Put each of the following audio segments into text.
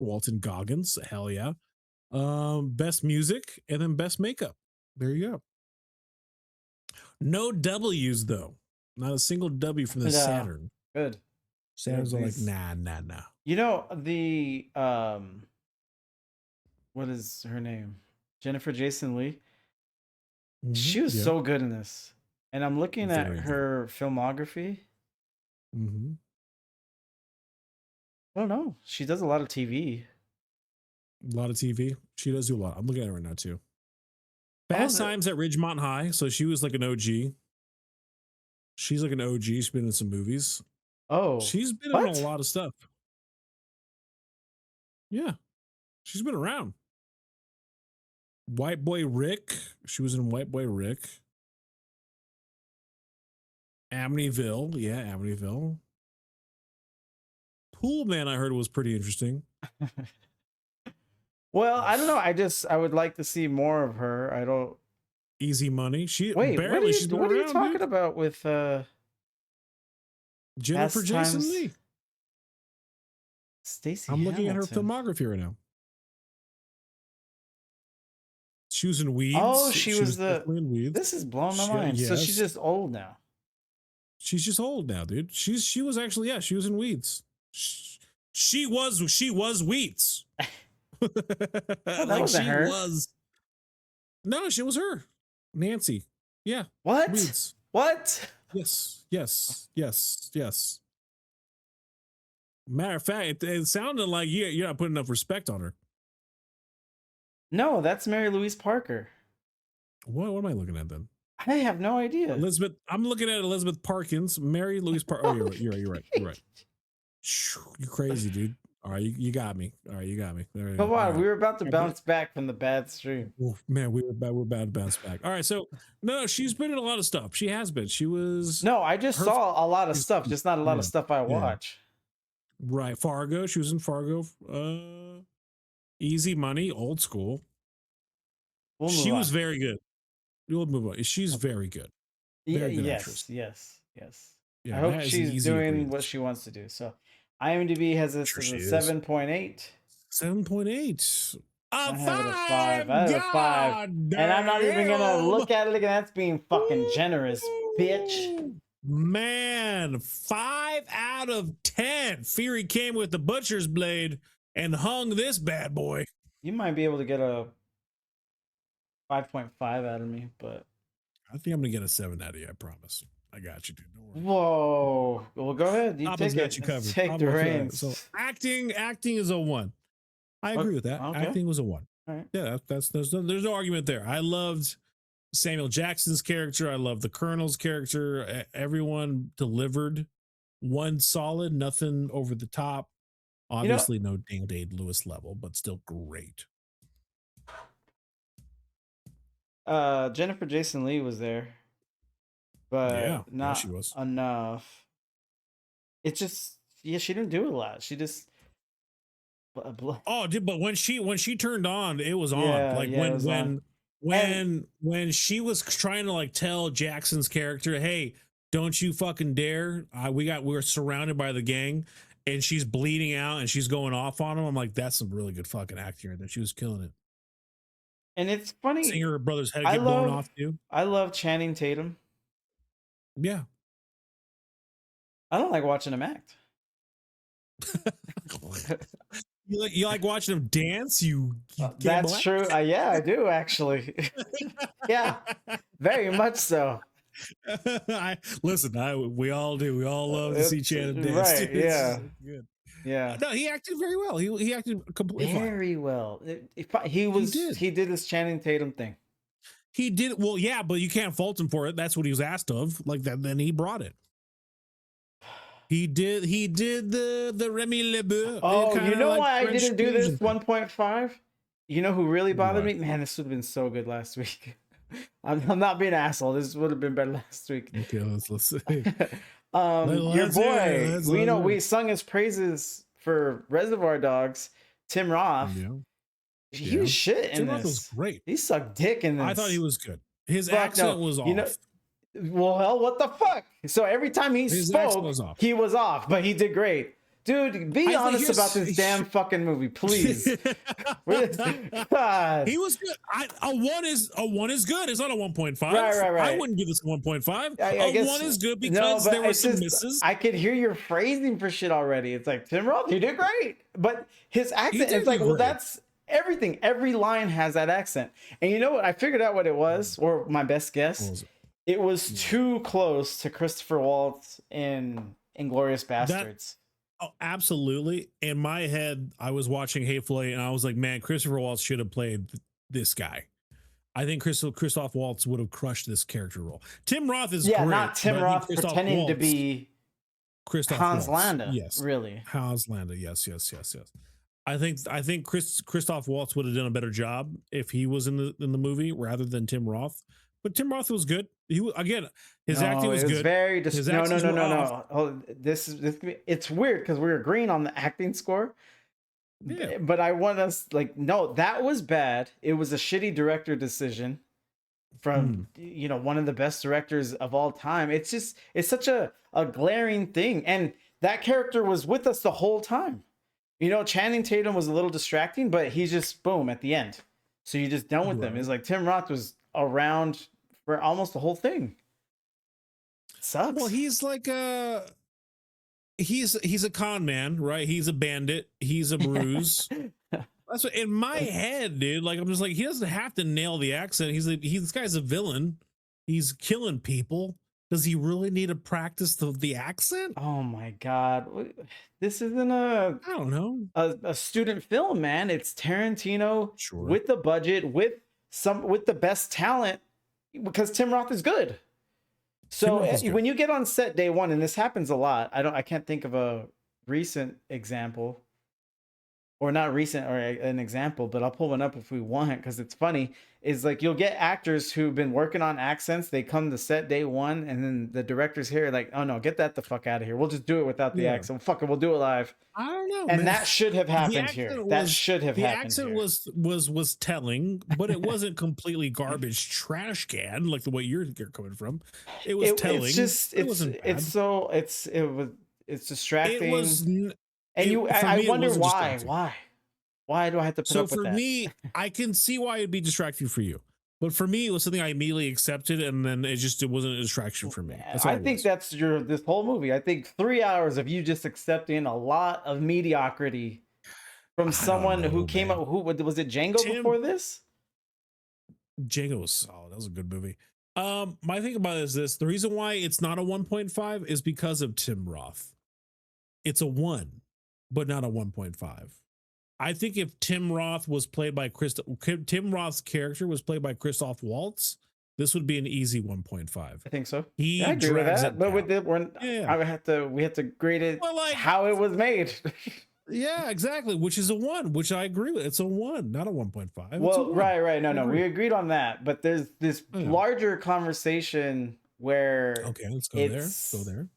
Walton Goggins, hell yeah. Best music, and then best makeup. There you go. No W's though. Not a single W from the No, Saturn. good. Saturn's are like, nah. You know the what is her name? Jennifer Jason Leigh. She was Yeah, so good in this. And I'm looking at very good. her filmography. Mm-hmm. I don't know. She does a lot of TV. A lot of TV. She does do a lot. I'm looking at it right now too. Oh, Fast Times at Ridgemont High. So she was like an OG. She's like an OG. She's been in some movies. oh, She's been in a what? lot of stuff. Yeah, she's been around. White Boy Rick. She was in White Boy Rick. Amityville. Yeah, Amityville. Pool Man, I heard was pretty interesting. Well, I don't know. I would like to see more of her. I don't. Easy Money. She Wait, barely. She's been what are you around, talking dude. about with Jennifer Past Jason Times? Leigh. Stacey I'm looking at her Hamilton. filmography right now. She was in Oh, Weeds. she She was was the. definitely in Weeds. This is blowing my mind. So she's Yes. just old now. She's just old now, dude. She was actually, yeah, she was in Weeds. She was Weeds. That Like wasn't she her. was. No, she was her. Nancy. Yeah. What? Weeds. What? Yes. Matter of fact, it sounded like you're not putting enough respect on her. No, that's Mary Louise Parker. What am I looking at then? I have no idea. Elizabeth. I'm looking at Elizabeth Parkins, Mary Louise Parker. Oh, you're right. You're crazy, dude. All right, you got me. All right, you got me. There you Come go. on, All right. we were about to bounce back from the bad stream. Oh, man, we're about to bounce back. All right, so no, she's been in a lot of stuff. She has been. She was. No, I just saw a lot of stuff, just not a lot of stuff I Yeah. watch. Right, Fargo. She was in Fargo. Easy Money, old school. She was very good. We'll move on. She's very good. Very good actress. Yes. Yeah, I hope that is she's easy to agree doing with. what she wants to do. So IMDb has this Sure as she a is. 7.8. 7.8. I have it a 5. I have a 5. God And I'm not even gonna damn. look at it again. That's being fucking generous, bitch. Man, 5 out of 10. Fury came with the butcher's blade and hung this bad boy. You might be able to get a 5.5 out of me, but I think I'm gonna get a 7 out of you. I promise. I got you, dude. Don't worry. whoa. Well, go ahead. You Papa's take got it. you covered. Take the reins. So acting is a 1. I agree with that. Okay. Acting was a 1. All right. Yeah, there's no argument there. I loved Samuel Jackson's character. I love the Colonel's character. Everyone delivered 1 solid, nothing over the top. Obviously, no Daniel Day-Lewis level, but still great. Jennifer Jason Leigh was there, but not she was. enough. It just she didn't do a lot. She just oh, dude, but when she turned on, it was on. Yeah, Like yeah, it was on. when she was trying to like tell Jackson's character, "Hey, don't you fucking dare! We're surrounded by the gang," and she's bleeding out and she's going off on him. I'm like, that's some really good fucking acting right there. She was killing it. And it's funny. Seeing her brother's head get blown off too. I love Channing Tatum. Yeah. I don't like watching him act. You like watching him dance? That's true. Yeah, I do actually. Yeah, very much so. We all do. We all love to see Channing dance. Right? Yeah. Good. Yeah. No, he acted very well. He acted completely very fine. well. He did this Channing Tatum thing. He did well, yeah, but you can't fault him for it. That's what he was asked of. Like that, then he brought it. He did the Remy LeBeau. Oh, you know why I didn't do this 1.5? You know who really bothered me? Man, this would have been so good last week. I'm not being an asshole. This would have been better last week. Okay, let's see. Your boy, we sung his praises for Reservoir Dogs. Tim Roth. Yeah. He was shit in Tim this. Roth was great. He sucked dick in this. I thought he was good. His accent was off. Well, hell, what the fuck? So every time he spoke, he was off, but he did great. Dude, be honest about this damn fucking movie, please. God. He was good. A one is good. It's not a 1.5. Right. I wouldn't give this a 1.5. I guess, 1 is good because there were some misses. I could hear your phrasing for shit already. It's like, Tim Roth, you did great. But his accent, it's like, well, that's everything. Every line has that accent. And you know what? I figured out what it was, or my best guess. It was too close to Christopher Waltz in Inglourious Bastards. Oh, absolutely. In my head, I was watching Hateful Eight and I was like, man, Christopher Waltz should have played this guy. I think Christoph Waltz would have crushed this character role. Tim Roth is great. Not Tim Roth pretending to be Hans Landa. Yes. Really. Hans Landa. Yes. I think Christoph Waltz would have done a better job if he was in the movie rather than Tim Roth. But Tim Roth was good. His acting was good. Very no. Oh, it's weird because we're agreeing on the acting score. Yeah. But I want us no, that was bad. It was a shitty director decision from one of the best directors of all time. It's such a glaring thing. And that character was with us the whole time. Channing Tatum was a little distracting, but he's just boom at the end. So you're just done with them. It's like Tim Roth was around for almost the whole thing. It sucks. Well, he's like he's a con man, right? He's a bandit. He's a ruse. That's what in my head, dude. Like I'm just like he doesn't have to nail the accent. This guy's a villain. He's killing people. Does he really need to practice the accent? Oh my God. This isn't I don't know. A student film, man. It's Tarantino with the budget, with the best talent, because Tim Roth is good. So when you get on set day one, and this happens a lot, I can't think of a recent example, or not recent or an example, but I'll pull one up if we want, because it's funny. Is like you'll get actors who've been working on accents. They come to set day one, and then the director's here like, oh no, get that the fuck out of here. We'll just do it without the accent. Fuck it, we'll do it live. I don't know, and man. That should have happened here. That should have happened. The accent was telling, but it wasn't completely garbage trash can like the way you're coming from. It was telling. It's just it's distracting. It was, and I wonder why. Why do I have to put up with that? So for me, I can see why it'd be distracting for you. But for me, it was something I immediately accepted, and then it wasn't a distraction for me. I think that's this whole movie. I think 3 hours of you just accepting a lot of mediocrity from someone who came up. Who was it? Django before this? Django was solid. That was a good movie. My thing about it is this: the reason why it's not a 1.5 is because of Tim Roth. It's a 1, but not a 1.5. I think if Tim Roth was played by Tim Roth's character was played by Christoph Waltz, this would be an easy 1.5. I think so. I agree with that, but with it, we have to grade it how it was made. Yeah, exactly. Which is a 1, which I agree with. It's a 1, not a 1.5. Well, right. No, we agreed on that. But there's this larger conversation where let's go there. Go there.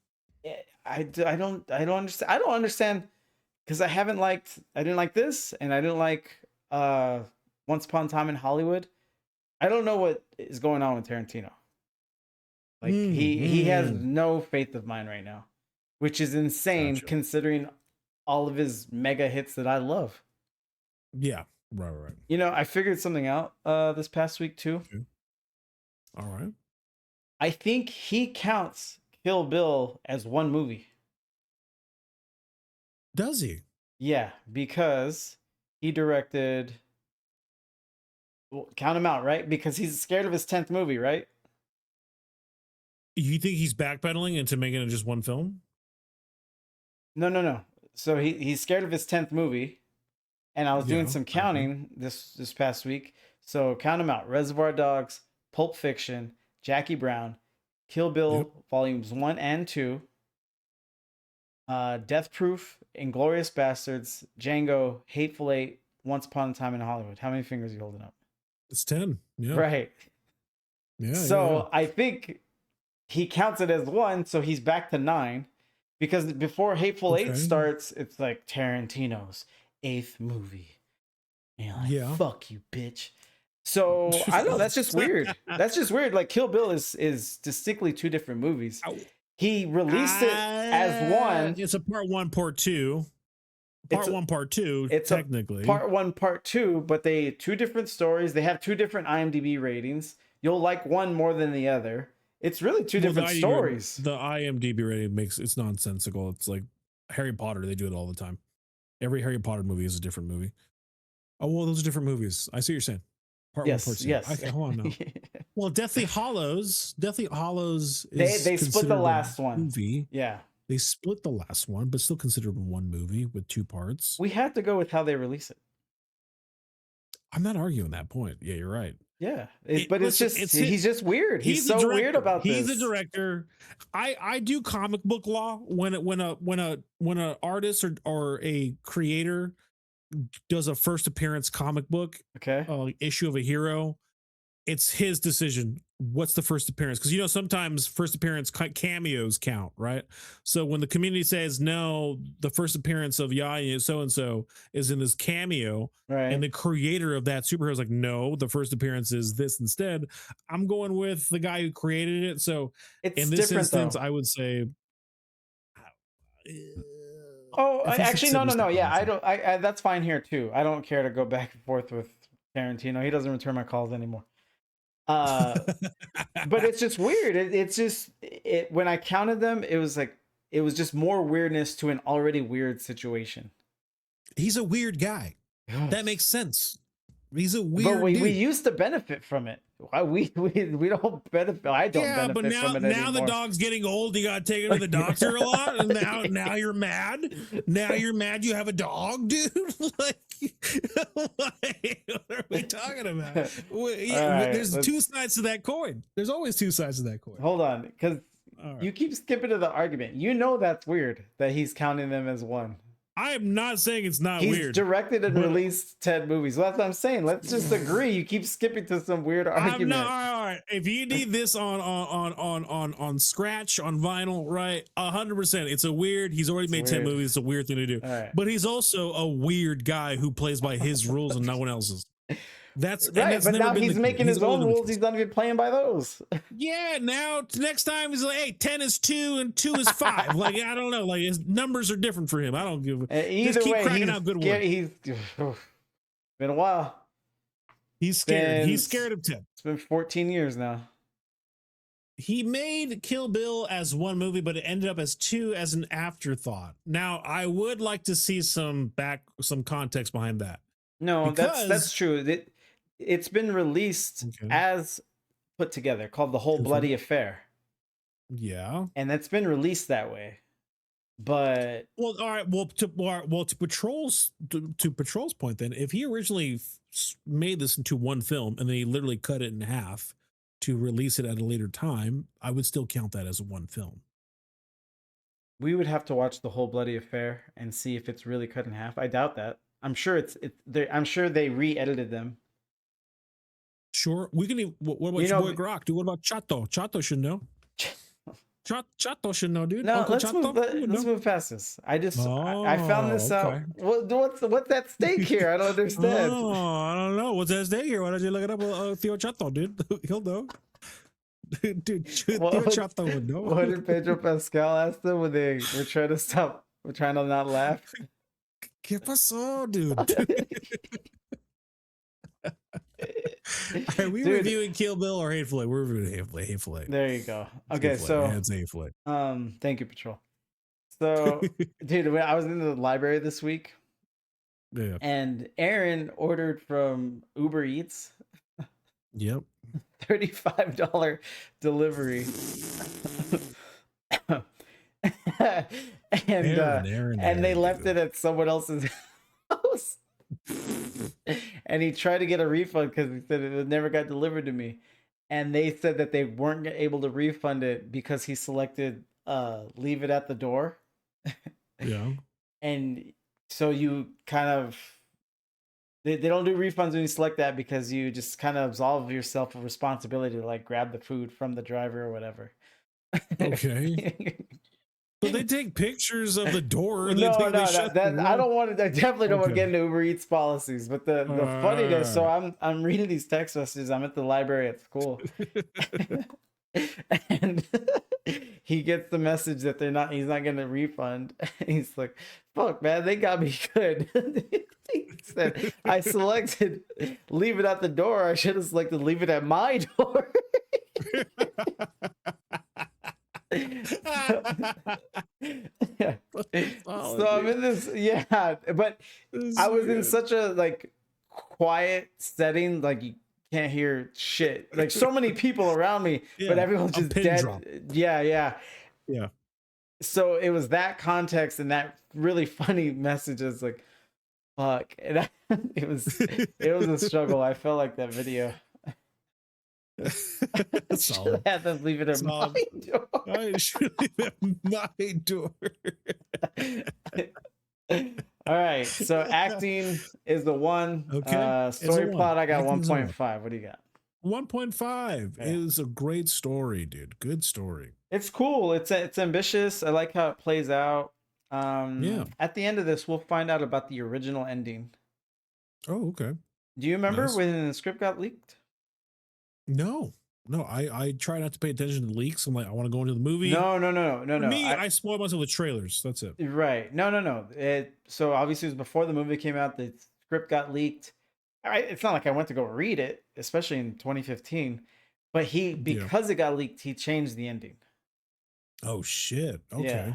I don't understand. I don't understand. Because I didn't like this, and I didn't like Once Upon a Time in Hollywood. I don't know what is going on with Tarantino. Like he has no faith of mine right now, which is insane considering all of his mega hits that I love. Yeah, right. I figured something out this past week too. Okay. All right. I think he counts Kill Bill as one movie. Does he? Yeah, because he directed. Well, count him out, right? Because he's scared of his 10th movie, right? You think he's backpedaling into making it just one film? No. So he's scared of his 10th movie, and I was doing some counting this past week. So count him out: Reservoir Dogs, Pulp Fiction, Jackie Brown, Kill Bill Volumes 1 and 2. Death Proof, Inglourious Bastards, Django, Hateful Eight, Once Upon a Time in Hollywood. How many fingers are you holding up? It's 10. Yeah. Right. Yeah. So I think he counts it as 1, so he's back to 9. Because before Hateful Eight starts, it's like Tarantino's 8th movie. And you're like, fuck you, bitch. So I don't know, that's just weird. That's just weird. Like Kill Bill is distinctly 2 different movies. He released it as one. It's a part one, part two. Part one, part two, it's technically. Part one, part two, but they two different stories. They have two different IMDb ratings. You'll like one more than the other. It's really two different stories. The IMDb rating it's nonsensical. It's like Harry Potter. They do it all the time. Every Harry Potter movie is a different movie. Oh, well, those are different movies. I see what you're saying. Part one, part two. Yes. Hold on now. Well, Deathly Hallows is they split the last one. Movie. Yeah. They split the last one, but still considered one movie with two parts. We have to go with how they release it. I'm not arguing that point. Yeah, you're right. Yeah, he's just weird. He's so weird about this. He's a director. I do comic book law when an artist or a creator does a first appearance comic book, issue of a hero. It's his decision. What's the first appearance? Because sometimes first appearance cameos count, right? So when the community says no, the first appearance of Yaya so and so is in this cameo, right? And the creator of that superhero is like, no, the first appearance is this instead. I'm going with the guy who created it. So in this instance, I would say. Actually, no. Yeah, I don't. I that's fine here too. I don't care to go back and forth with Tarantino. He doesn't return my calls anymore. But it's just weird. It's just when I counted them, it was just more weirdness to an already weird situation. He's a weird guy. That makes sense. He's a weird. But we used to benefit from it. We don't benefit. I don't benefit from it anymore. Now the dog's getting old. You got to take him to the doctor a lot, and now you're mad. Now you're mad. You have a dog, dude. Like, what are we talking about? There's two sides to that coin. There's always two sides to that coin. Hold on, because you keep skipping to the argument. That's weird that he's counting them as one. I am not saying it's not weird. He's directed and released 10 movies. Well, that's what I'm saying. Let's just agree. You keep skipping to some weird argument. All right. If you need this on scratch, on vinyl, right? 100%. It's a weird. He's already made 10 movies. It's a weird thing to do. Right. But he's also a weird guy who plays by his rules and no one else's. That's right, but now he's making his own rules. He's not even playing by those. Yeah, now next time he's like, hey, 10 is 2 and 2 is 5. Like, I don't know. Like, his numbers are different for him. I don't give a either just keep way. Cracking out good work. He's been a while. He's scared. He's scared of 10. It's been 14 years now. He made Kill Bill as one movie, but it ended up as 2 as an afterthought. Now, I would like to see some context behind that. No, that's true. It's been released as put together, called The Whole Bloody Affair. Yeah, and that's been released that way. But all right. To Patrol's point, then, if he originally made this into one film and then he literally cut it in half to release it at a later time, I would still count that as one film. We would have to watch The Whole Bloody Affair and see if it's really cut in half. I doubt that. I'm sure I'm sure they re-edited them. Sure, we can. What about your boy Grok? Dude, what about Chato? Chato should know. Chato should know, dude. No, let's move past this. I found this out. What's that stake here? I don't understand. Oh, I don't know. What's that stake here? Why don't you look it up? Theo Chato, dude. He'll know. Dude, Theo Chato would know. What did Pedro Pascal ask them when they were trying to stop? We're trying to not laugh. ¿Qué pasó, dude? Are we reviewing Kill Bill or Hateful Eight? We're reviewing Hateful Eight. There you go. Okay, so it's Hateful Eight. Thank you, Patrol. So, dude, when I was in the library this week, and Aaron ordered from Uber Eats. Yep. $35 delivery. And they left it at someone else's house. And he tried to get a refund because he said it never got delivered to me. And they said that they weren't able to refund it because he selected leave it at the door. Yeah. And so you kind of they don't do refunds when you select that, because you just kind of absolve yourself of responsibility to like grab the food from the driver or whatever. Okay. But they take pictures of the door. I don't want to. I definitely don't want to get into Uber Eats policies. But the funniness. So I'm reading these text messages. I'm at the library at school, and he gets the message that he's not gonna refund. He's like, fuck man, they got me good. He said, I selected leave it at the door. I should have selected leave it at my door. Yeah. So I'm in this, yeah, but I was in such a like quiet setting, like you can't hear shit. Like so many people around me, but everyone's just dead. Drop. Yeah. Yeah. So it was that context and that really funny message is like, fuck. And it was a struggle. I felt like that video. Solid. I had to leave it at my door. I should leave it at my door. All right, so acting is the one. Okay. Story plot, I got 1.5. What do you got? 1.5. Yeah. It is a great story, dude. Good story. It's cool. It's ambitious. I like how it plays out. Yeah. At the end of this, we'll find out about the original ending. Oh, okay. Do you remember Nice. when the script got leaked? No. I try not to pay attention to leaks. I'm like, I want to go into the movie. No. For me, I spoil myself with trailers. That's it. Right. No. So obviously it was before the movie came out. The script got leaked. It's not like I went to go read it, especially in 2015. But because it got leaked, he changed the ending. Oh shit. Okay.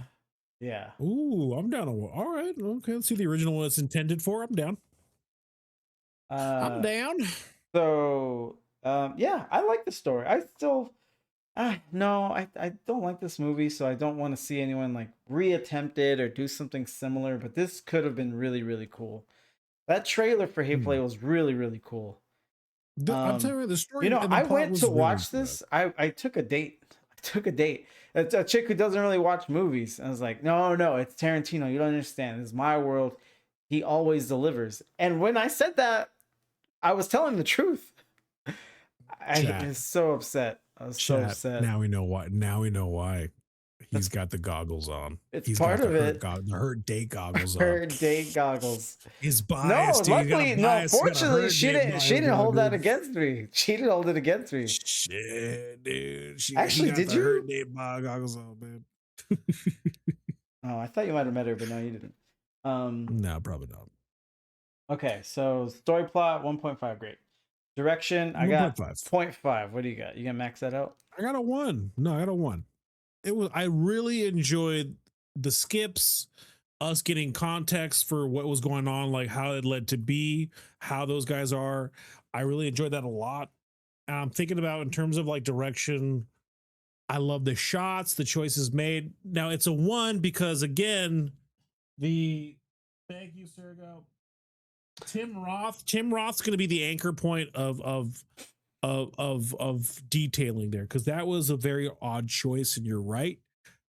Yeah. Ooh, I'm down. All right. Okay. Let's see the original one it's intended for. I'm down. I'm down. So yeah, I like the story. I still no, I don't like this movie, so I don't want to see anyone like reattempt it or do something similar, but this could have been really, really cool. That trailer for Hateful was really, really cool. I'm telling you, the story. You know, I went to watch this. I took a date. It's a chick who doesn't really watch movies. I was like, no, it's Tarantino. You don't understand. This is my world. He always delivers. And when I said that, I was telling the truth. I was so upset. I was so upset. Now we know why. He's got the goggles on. He's part of it. The hurt date goggles on. Hurt date goggles. His bias. No, luckily, fortunately, she didn't hold that against me. She didn't hold it against me. Shit, dude. Actually, did you? Hurt date goggles on, man. Oh, I thought you might have met her, but no, you didn't. No, probably not. Okay, so story plot 1.5, great. Direction, I got 0.5. What do you got? You gonna max that out? I got a 1. No, I got a 1. I really enjoyed the skips, us getting context for what was going on, like how it led to be, how those guys are. I really enjoyed that a lot. And I'm thinking about in terms of like direction, I love the shots, the choices made. Now it's a 1 because again, thank you, Sergo. Tim Roth's going to be the anchor point of detailing there, because that was a very odd choice, and you're right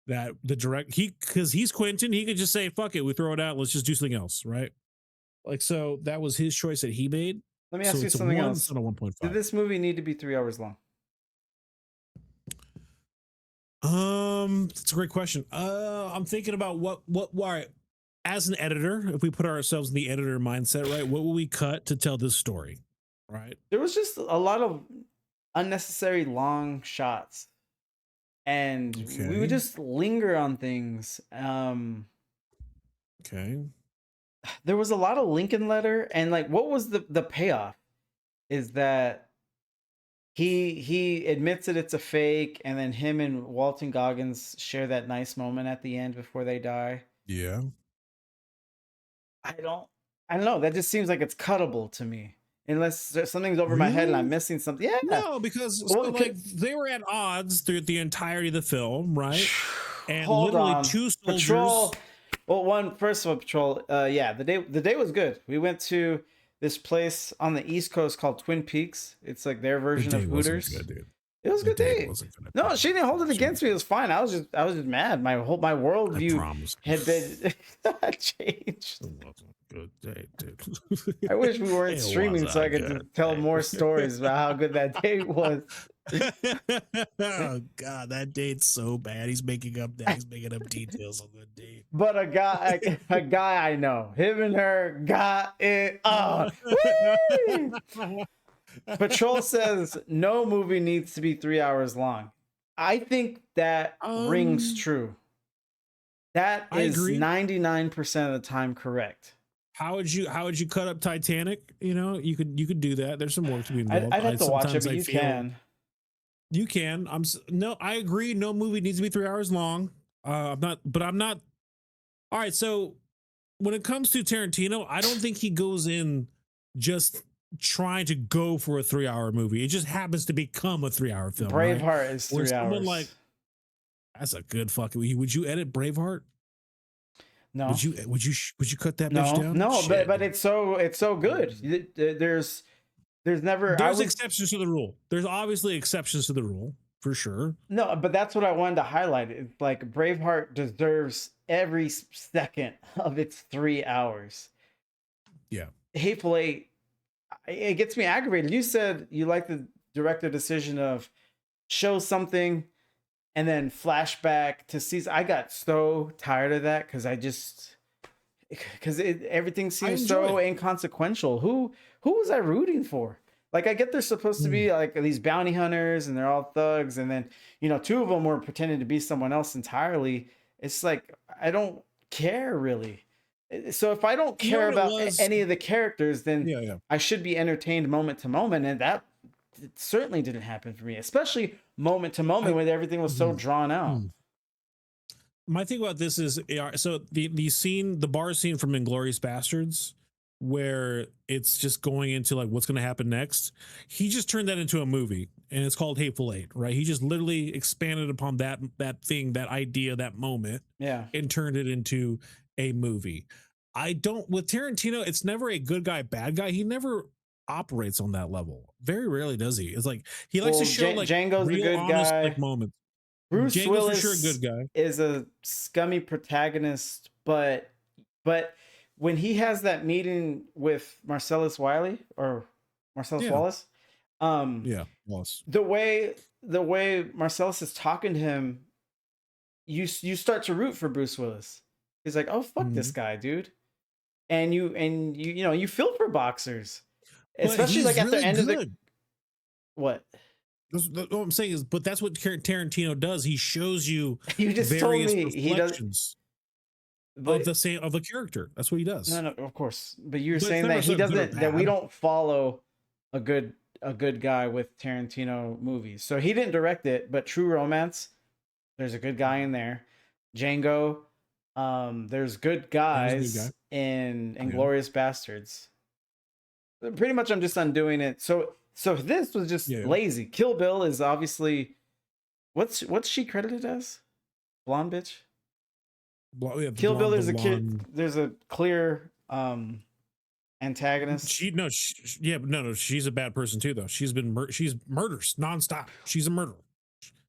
that because he's Quentin, he could just say fuck it, we throw it out, let's just do something else, right? Like, so that was his choice that he made. Let me ask you something else. It's not a 1.5. Did this movie need to be 3 hours long? That's a great question. I'm thinking about why. As an editor, if we put ourselves in the editor mindset, right, what will we cut to tell this story, right? There was just a lot of unnecessary long shots, and we would just linger on things. Okay. There was a lot of Lincoln letter, and like, what was the payoff? Is that he admits that it's a fake, and then him and Walton Goggins share that nice moment at the end before they die. Yeah. I don't know. That just seems like it's cuttable to me. Unless something's over my head and I'm missing something. Yeah. No, because they were at odds through the entirety of the film, right? And literally 2 soldiers. Patrol. Well, first of all, Patrol. Yeah, the day was good. We went to this place on the East Coast called Twin Peaks. It's like their version of Hooters. Good, dude. It was a good day. No, she didn't hold it against me. It was fine. I was just mad. My worldview had been changed. It wasn't a good day, dude. I wish we weren't streaming so I could tell more stories about how good that day was. Oh God, that date's so bad. He's making up details on the date. But a guy I know, him and her got it on. Patrol says no movie needs to be 3 hours long. I think that rings Um, true. That I is agree. 99% of the time correct. How would you cut up Titanic? You could do that. There's some work to be involved. I'd I have to watch it, sometimes but I you feel can. you can. No, I agree. No movie needs to be 3 hours long. I'm not. All right. So when it comes to Tarantino, I don't think he goes in just trying to go for a 3 hour movie. It just happens to become a 3 hour film, right? Braveheart is Where 3 hours. someone like, that's a good fucking. Would you edit Braveheart? No, Would you cut that bitch no, down? no, Shit. but it's so good. There's never I There's would exceptions to the rule. There's obviously exceptions to the rule for sure. no, but that's what I wanted to highlight. It's like Braveheart deserves every second of its 3 hours. Yeah. Hateful Eight, it gets me aggravated. You said you like the director decision of show something and then flashback to season. I got so tired of that because everything I seems enjoy so it. inconsequential. Who was I rooting for? Like, I get they're supposed to Mm. be like these bounty hunters and they're all thugs, and then two of them were pretending to be someone else entirely. It's like I don't care really. So if I don't You know care what it about was? any of the characters, then Yeah, yeah. I should be entertained moment to moment, and that it certainly didn't happen for me, especially moment to moment I when everything was so mhm, drawn out. mhm. My thing about this is, so the bar scene from Inglorious Bastards, where it's just going into like what's going to happen next. He just turned that into a movie, and it's called Hateful Eight, right? He just literally expanded upon that thing, that idea, that moment, Yeah. and turned it into a movie. I don't with Tarantino, it's never a good guy, bad guy. He never operates on that level. Very rarely does he. It's like he likes to Well, show like Django's the real good honest like guy. moments. Bruce Django's for sure a good Willis guy. is a scummy protagonist, but when he has that meeting with Marcellus Wiley or Marcellus Yeah, Wallace, um, yeah, Wallace. the way Marcellus is talking to him, you start to root for Bruce Willis. He's like, oh fuck this Mhm. guy, dude, and you feel for boxers, But especially like he's at the really end of the good. what What I'm saying is, but that's what Tarantino does. He shows you you just told various me he does, reflections but of the character. That's what he no, does. no, of course. But you're But it's saying never that he so good or doesn't, that we bad. don't follow a good guy with Tarantino movies. So he didn't direct it, but True Romance, there's a good guy in there. Django, there's good That was a good guy. guys in Yeah. Inglorious Bastards. Pretty much I'm just undoing it. So this was just Yeah. lazy. Kill Bill is obviously what's she credited as? Blonde bitch? Yeah, the Kill Bill, blonde, the there's a kid, blonde. there's a clear antagonist. No, yeah, but no, she's a bad person too, though. She's murders nonstop. She's a murderer.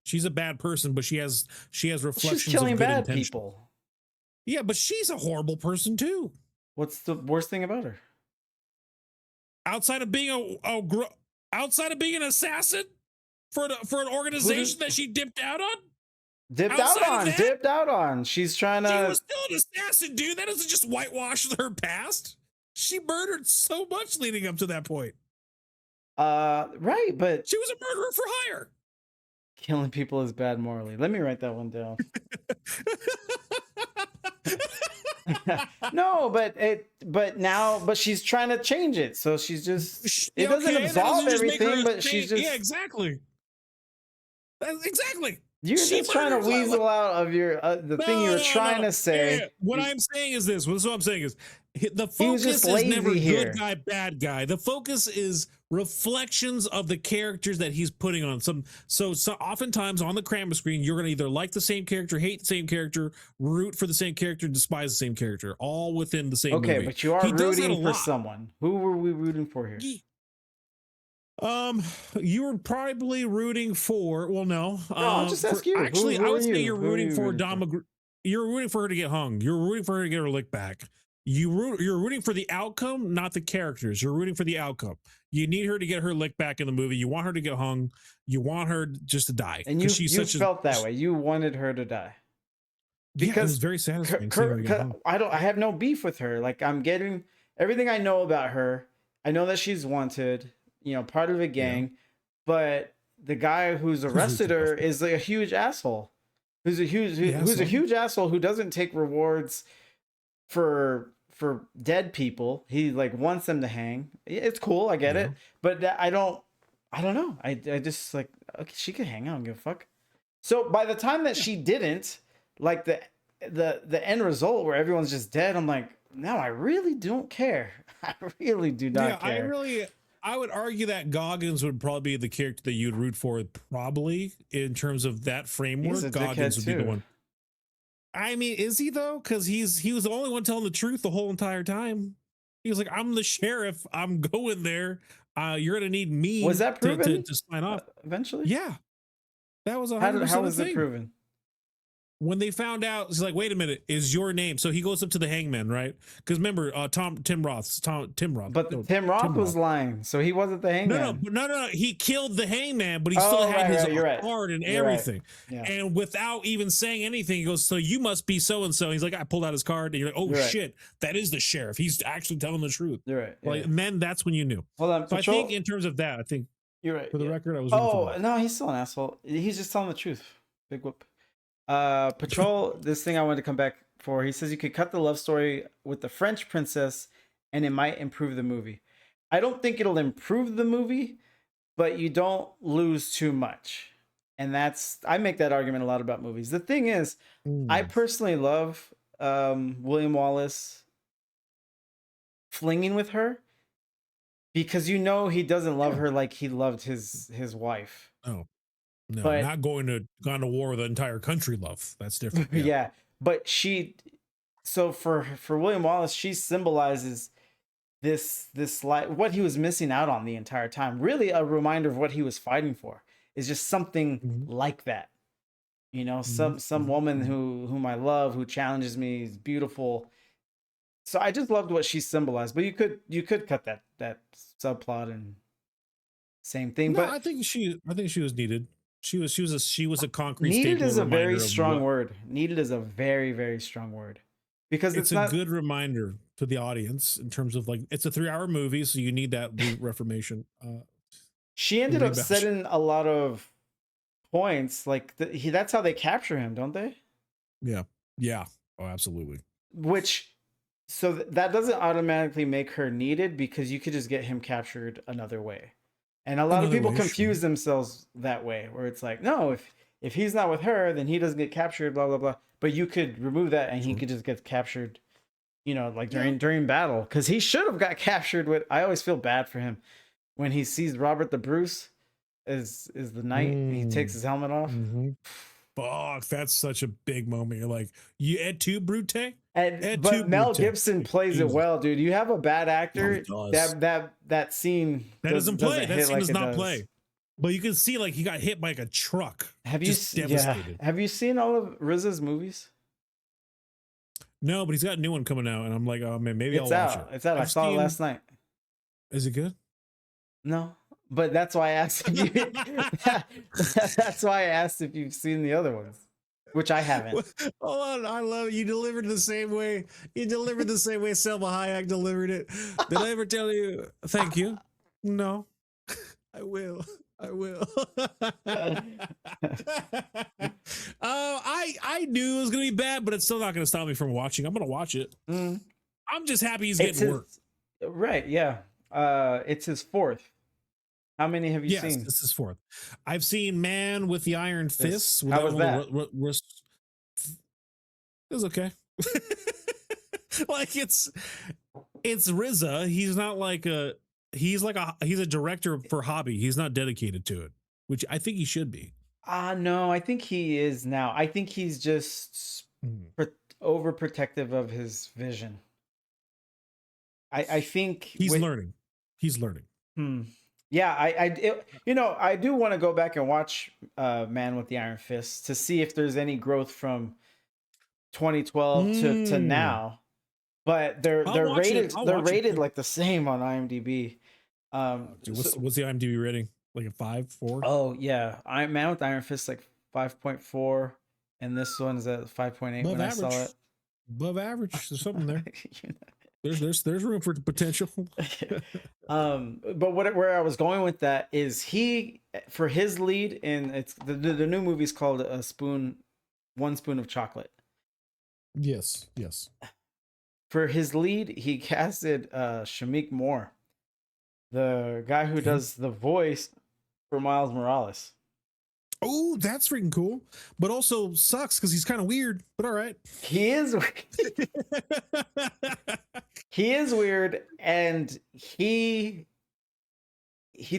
She's a bad person, but she has She's reflections of killing good bad intention. people. Yeah, but she's a horrible person too. What's the worst thing about her? Outside of being outside of being an assassin for an Who did organization that she dipped out on. dipped out Outside of on? that, Dipped out on. She's trying she to. was still an assassin, dude. That doesn't just whitewash her past. She murdered so much leading up to that point. Right, but She was a murderer for hire. killing people is bad morally. Let me write that one down. No, but she's trying to change it. So she's just it doesn't Okay, that absolve doesn't just make her everything, a but saint. she's just Yeah, exactly. Exactly. you're She just trying to murders weasel out of your the thing you were trying no. to say. Yeah. What I'm saying is this. What I'm saying is the He was focus just is never lazy here. good guy, bad guy. The focus is reflections of the characters that he's putting on. So oftentimes on the camera screen, you're going to either like the same character, hate the same character, root for the same character, despise the same character, all within the same Okay, movie. but you are He does that a rooting for lot. someone. Who were we rooting for here? You were probably rooting for. Well, no. No, I'll just ask you. Actually, Who I are would say you? you're Who are rooting you for rooting for? You're rooting for her to get hung. You're rooting for her to get her lick back. You're rooting for the outcome, not the characters. You're rooting for the outcome. You need her to get her lick back in the movie. You want her to get hung. You want her just to die. And you felt that way. You wanted her to die. Yeah, it was Because very satisfying seeing her get hung. I have no beef with her. Like, I'm getting everything I know about her. I know that she's wanted, part of a Yeah. gang, but the guy who's arrested her is like a huge asshole. Who's a huge asshole who doesn't take rewards for dead people. He like wants them to hang. It's cool, I get it, but I don't know. I just like, okay, she could hang. I don't give a fuck. So by the time that she didn't, like the end result where everyone's just dead, I'm like, no, I really don't care. I really do not care. I would argue that Goggins would probably be the character that you'd root for, probably in terms of that framework. Goggins would be the one. I mean, is he though? Because he was the only one telling the truth the whole entire time. He was like, "I'm the sheriff. I'm going there. You're gonna need me." Was that proven to sign off eventually? Yeah, that was 100%. How was it proven? When they found out, it's like, wait a minute, is your name? So he goes up to the hangman, right? Because remember, Tim Roth. But Tim Roth was lying, so he wasn't the hangman. No. He killed the hangman, but he still had his card and everything. Yeah. And without even saying anything, he goes, "So you must be so and so." He's like, I pulled out his card, and you're like, "Oh shit, that is the sheriff. He's actually telling the truth." You're right. Like, and then that's when you knew. Hold on. So Patrol, I think in terms of that, I think you're right. For the record, I was. Oh no, he's still an asshole. He's just telling the truth. Big whoop. Patrol, this thing I wanted to come back for. He says you could cut the love story with the French princess and it might improve the movie. I don't think it'll improve the movie, but you don't lose too much. And I make that argument a lot about movies. The thing is, I personally love William Wallace flinging with her because he doesn't love her like he loved his wife. Oh. No, but, not gone to war with an entire country, love. That's different. Yeah. But so for William Wallace, she symbolizes this what he was missing out on the entire time. Really a reminder of what he was fighting for. Is just something like that. Some woman whom I love, who challenges me, is beautiful. So I just loved what she symbolized. But you could cut that subplot and same thing. No, but I think she was needed. She was a concrete. Needed is a very strong word. Needed is a very, very strong word because it's a good reminder to the audience in terms of like it's a 3-hour movie, so you need that reformation. She ended up setting a lot of points. Like that's how they capture him, don't they? Yeah. Oh, absolutely. So that doesn't automatically make her needed because you could just get him captured another way. And a lot of people confuse themselves that way, where it's like, no, if he's not with her, then he doesn't get captured, blah, blah, blah. But you could remove that and he could just get captured, like during battle. Because he should have got captured I always feel bad for him when he sees Robert the Bruce is the knight and he takes his helmet off. Fuck, that's such a big moment. You're like, you et tu, Brute? But Mel Gibson plays it well, dude. You have a bad actor, that scene doesn't play. That scene does not play. But you can see like he got hit by like a truck. Have you seen all of RZA's movies? No, but he's got a new one coming out, and I'm like, oh man, maybe I'll watch it. It's out. I saw it last night. Is it good? No, but that's why I asked if you. That's why I asked if you've seen the other ones. Which I haven't. Hold on, I love it. You delivered the same way. You delivered the same way Selma Hayek delivered it. Did I ever tell you thank you? No. I will. I knew it was gonna be bad, but it's still not gonna stop me from watching. I'm gonna watch it. I'm just happy he's getting work. Right, yeah. It's his fourth. How many have you seen? Yes, this is fourth. I've seen Man with the Iron Fist. How was that? It was okay. Like it's RZA. He's not like he's a director for hobby. He's not dedicated to it, which I think he should be. No, I think he is now. I think he's just overprotective of his vision. I think he's learning. He's learning. Yeah, I do want to go back and watch Man with the Iron Fist to see if there's any growth from 2012 to now. But they're rated like the same on IMDb. What's the IMDb rating? Like a 5, 4? Oh yeah, Man with the Iron Fist like 5.4, and this one's at 5.8 when I saw it. Above average. There's something there. There's room for potential. But where I was going with that is he, for his lead in, it's the new movie's called One Spoon of Chocolate. Yes. For his lead, he casted Shamik Moore, the guy who does the voice for Miles Morales. Oh, that's freaking cool. But also sucks because he's kind of weird, but all right. He is he is weird, and he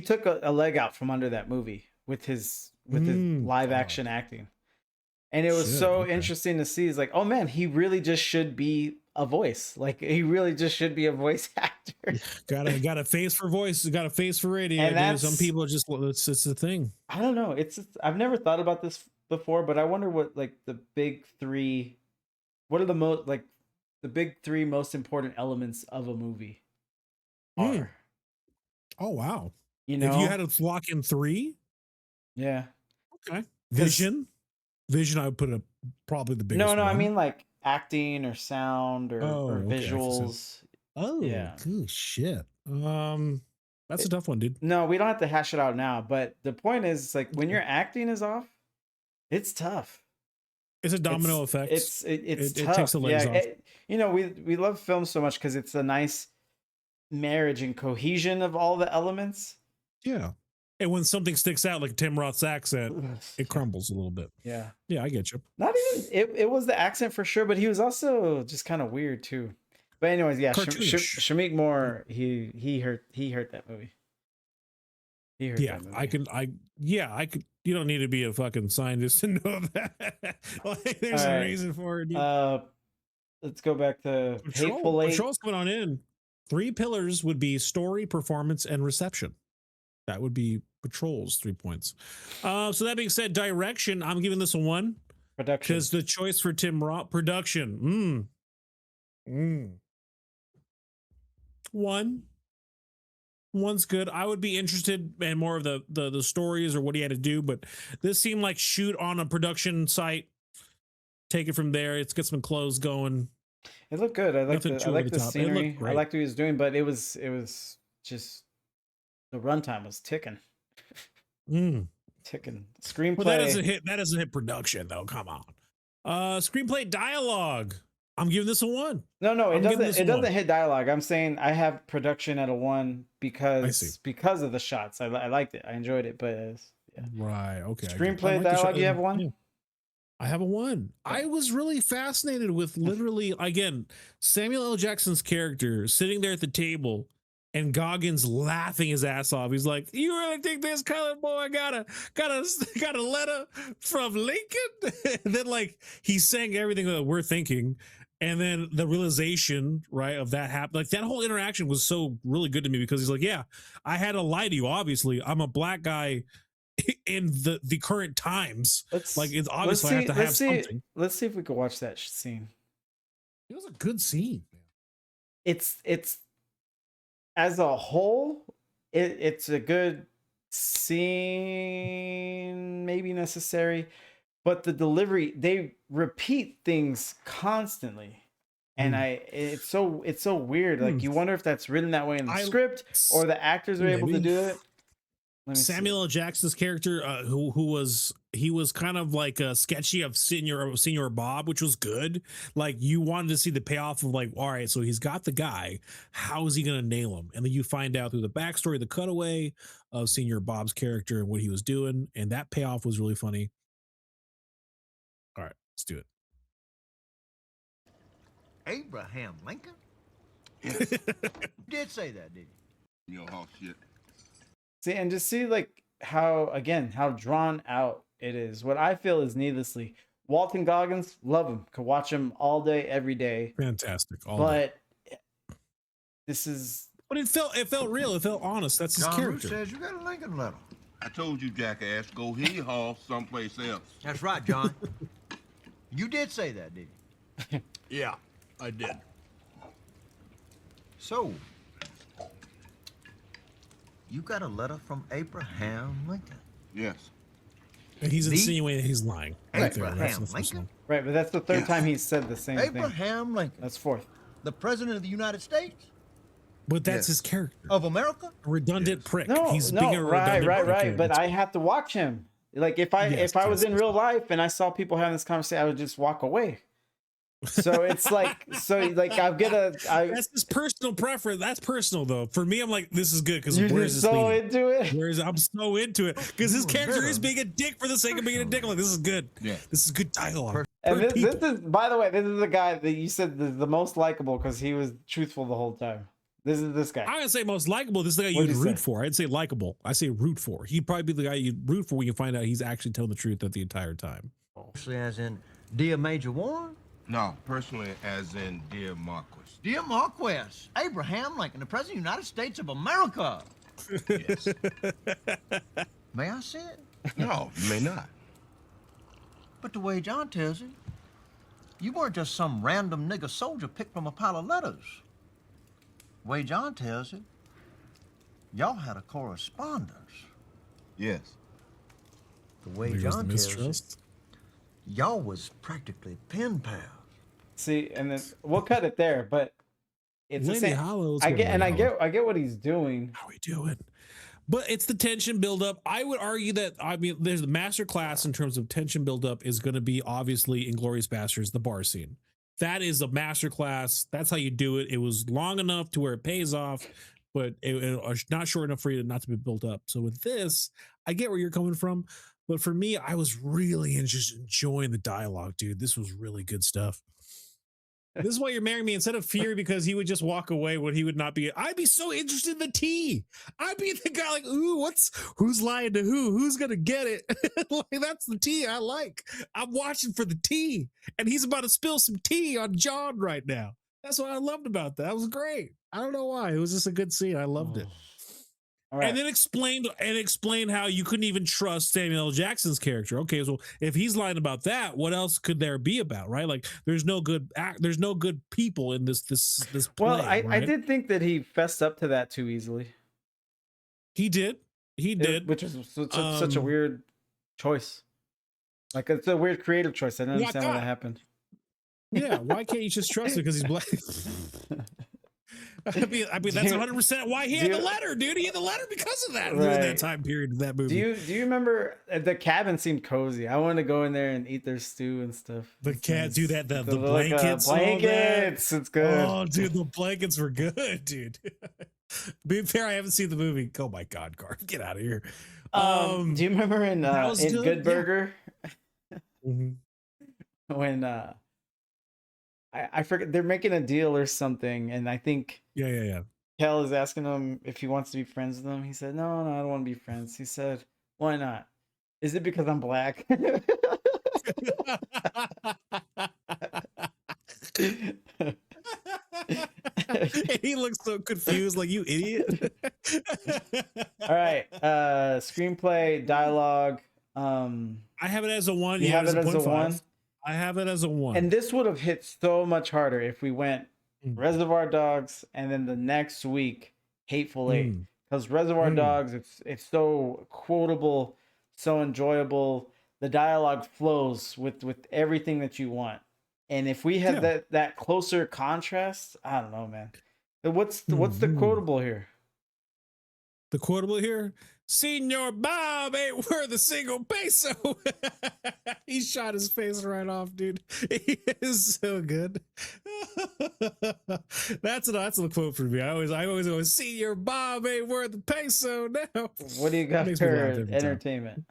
took a leg out from under that movie with his live action acting. And it was interesting to see. It's like, oh man, he really just should be a voice. Like, he really just should be a voice actor. got a face for voice, got a face for radio. And some people are just, it's the thing. I don't know. I've never thought about this before, but I wonder what like the big three, what are the big three most important elements of a movie are. Oh wow. You know, if you had to lock in 3, yeah. Okay. Vision, I would put probably the biggest. No, one. I mean like acting or sound or visuals. Oh, yeah. Good shit. That's a tough one, dude. No, we don't have to hash it out now. But the point is, like, when your acting is off, it's tough. It's a domino effect. It's tough. It takes the legs off. You know, we love film so much because it's a nice marriage and cohesion of all the elements. Yeah. And when something sticks out, like Tim Roth's accent, it crumbles a little bit. Yeah. Yeah, I get you. Not even it was the accent for sure, but he was also just kind of weird too. But anyways, yeah, Shamik Moore, he hurt that movie. He hurt that movie. I could. You don't need to be a fucking scientist to know that. Like, there's a reason for it. Let's go back to Hateful Eight. Patrol's coming on in. 3 pillars would be story, performance, and reception. That would be Patrol's 3 points. So that being said, direction, I'm giving this a 1. Production. Because the choice for Tim Roth, production. 1. 1's good. I would be interested in more of the stories or what he had to do, but this seemed like shoot on a production site, take it from there. Let's get some clothes going. It looked good. I like the scenery. I liked what he was doing, but it was just the runtime was ticking. Ticking. Screenplay. Well, that doesn't hit production though. Come on. Screenplay dialogue. I'm giving this a 1. No, it doesn't hit dialogue. I'm saying I have production at a 1 because of the shots. I liked it. I enjoyed it, but yeah. Right. Okay. Screenplay dialogue, you have 1? Yeah. I have a 1. I was really fascinated with literally, again, Samuel L. Jackson's character sitting there at the table and Goggins laughing his ass off. He's like, "You really think this colored boy got a letter from Lincoln?" And then like he's saying everything that we're thinking. And then the realization, right, of that happened. Like that whole interaction was so really good to me because he's like, "Yeah, I had to lie to you. Obviously, I'm a black guy in the current times. Like it's obviously I have to have something." Let's see if we can watch that scene. It was a good scene. It's as a whole, it's a good scene, maybe necessary. But the delivery, they repeat things constantly. And it's so weird. Like you wonder if that's written that way in the script or the actors are able to do it. Samuel L. Jackson's character, who was kind of like a sketchy of Senior Bob, which was good. Like you wanted to see the payoff of like, all right, so he's got the guy. How is he going to nail him? And then you find out through the backstory, the cutaway of Senior Bob's character and what he was doing. And that payoff was really funny. All right, let's do it. Abraham Lincoln? Yes. You did say that, did you? Your hawk shit. See, and just see like how drawn out it is. What I feel is needlessly. Walton Goggins, love him. Could watch him all day, every day. Fantastic. This is. But it felt real. It felt honest. That's his character. Says you got a Lincoln letter. I told you, jackass, go hee haw someplace else. That's right, John. You did say that, did you? Yeah, I did. So, you got a letter from Abraham Lincoln? Yes. And he's insinuating he's lying. Abraham Lincoln? Right, but that's the third time he's said the same thing. Abraham Lincoln. That's 4th. The President of the United States? But that's his character. Of America? A redundant prick. No, He's no, being a redundant prick right. here. But I have to watch him. Like if I was in real life and I saw people having this conversation, I would just walk away. So it's like, that's his personal preference. That's personal though. For me, I'm like, this is good because you're just so into it. Whereas I'm so into it because his character is being a dick for the sake of being a dick. I'm like, this is good. Yeah. This is good dialogue. And this is, by the way, this is the guy that you said is the most likable because he was truthful the whole time. This is this guy. I would say most likable. This is the guy you'd root for. I'd say likable. I say root for. He'd probably be the guy you'd root for when you find out he's actually telling the truth the entire time. Actually, as in, dear Major Warren? No, personally, as in dear Marquis. Dear Marquis, Abraham Lincoln, the President of the United States of America. Yes. May I see it? No, you may not. But the way John tells it, you weren't just some random nigger soldier picked from a pile of letters. The way John tells it, y'all had a correspondence. Yes. The way John tells it, y'all was practically pen pals. See, and then we'll cut it there, but it's the same. I get what he's doing. How we doing? But it's the tension buildup. I would argue that there's the master class in terms of tension buildup is going to be obviously Inglourious Basterds, the bar scene. That is a master class. That's how you do it. It was long enough to where it pays off, but it was not short enough for you not to be built up. So with this, I get where you're coming from. But for me, I was really just enjoying the dialogue, dude. This was really good stuff. This is why you're marrying me instead of Fury, because he would just walk away when he would not be. I'd be so interested in the tea. I'd be the guy like, ooh, who's lying to who? Who's gonna get it? Like, that's the tea I like. I'm watching for the tea, and he's about to spill some tea on John right now. That's what I loved about that. That was great. I don't know why. It was just a good scene. I loved it. Right. And then explained how you couldn't even trust Samuel L. Jackson's character. Okay, so if he's lying about that, what else could there be about, right? Like, there's no good people in this play. Well, right? I did think that he fessed up to that too easily. He did, which is such a weird choice. Like, it's a weird creative choice. I don't understand why that happened. Yeah, why can't you just trust it because he's black? I mean, that's 100% why he had the letter, dude. He had the letter because of that during that time period of that movie. Do you remember the cabin seemed cozy? I wanted to go in there and eat their stew and stuff. The cat, do that. The blankets, blankets. It's good. Oh, dude, the blankets were good, dude. Be fair, I haven't seen the movie. Oh my God, Garth, get out of here. Do you remember in Good Burger when I forget, they're making a deal or something, and I think Kel is asking him if he wants to be friends with him. He said, no, I don't want to be friends. He said, why not? Is it because I'm black? He looks so confused, like, you idiot. All right, screenplay, dialogue. I have it as a 1. You have it as a 1. I have it as a 1. And this would have hit so much harder if we went Reservoir Dogs and then the next week Hateful Eight. Because Reservoir Dogs, it's so quotable, so enjoyable. The dialogue flows with everything that you want. And if we had that closer contrast, I don't know, man. What's the quotable here? The quotable here? Senor Bob ain't worth a single peso. He shot his face right off, dude. He is so good. That's a quote for me. I always go, Senor Bob ain't worth a peso now. What do you got for entertainment?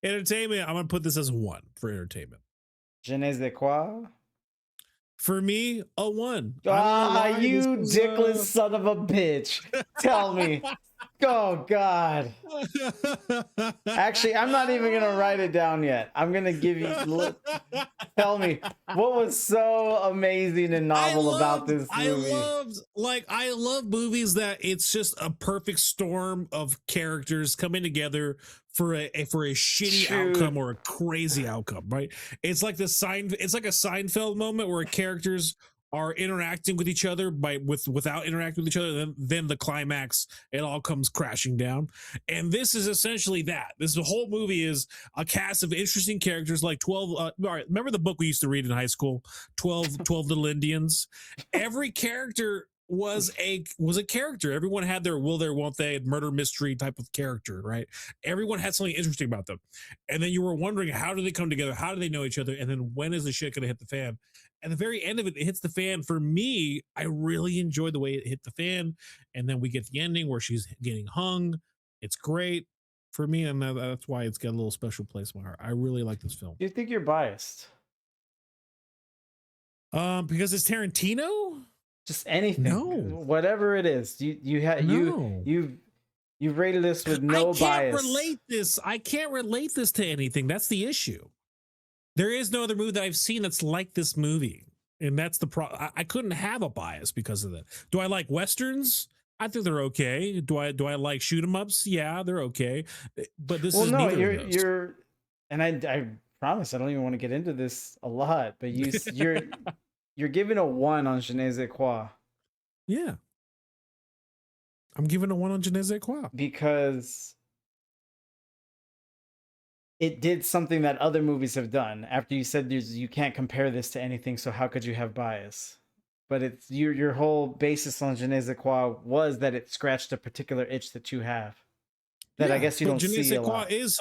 Entertainment, I'm gonna put this as a 1 for entertainment. Je ne sais quoi? For me, a 1. You dickless son of a bitch. Tell me. Oh God. Actually, I'm not even gonna write it down yet. I'm gonna give you. Tell me what was so amazing and novel about this movie. I love movies that it's just a perfect storm of characters coming together for a shitty outcome or a crazy outcome, right? It's like a Seinfeld moment where characters are interacting with each other without interacting with each other, then the climax, it all comes crashing down. And this is essentially that. The whole movie is a cast of interesting characters, like 12 all right, remember the book we used to read in high school, 12 Little Indians? Every character was a character. Everyone had their will there won't they murder mystery type of character, right? Everyone had something interesting about them, and then you were wondering, how do they come together, how do they know each other, and then when is the shit gonna hit the fan? At the very end of it, it hits the fan. For me, I really enjoyed the way it hit the fan, and then we get the ending where she's getting hung. It's great for me, and that's why it's got a little special place in my heart. I really like this film. Do you think you're biased? Because it's Tarantino. Just anything, No. whatever it is. You've rated this with no bias. I can't relate this to anything. That's the issue. There is no other movie that I've seen that's like this movie, and that's the problem. I couldn't have a bias because of that. Do I like westerns? I think they're okay. Do I like shoot 'em ups? Yeah, they're okay. But this is neither of those. You're, and I promise I don't even want to get into this a lot, but you're giving a 1 on Je ne sais quoi. Yeah. I'm giving a 1 on Je ne sais quoi. Because it did something that other movies have done. After you said you can't compare this to anything, so how could you have bias? But it's your whole basis on Je ne sais quoi was that it scratched a particular itch that you have. That I guess you don't see a lot. Is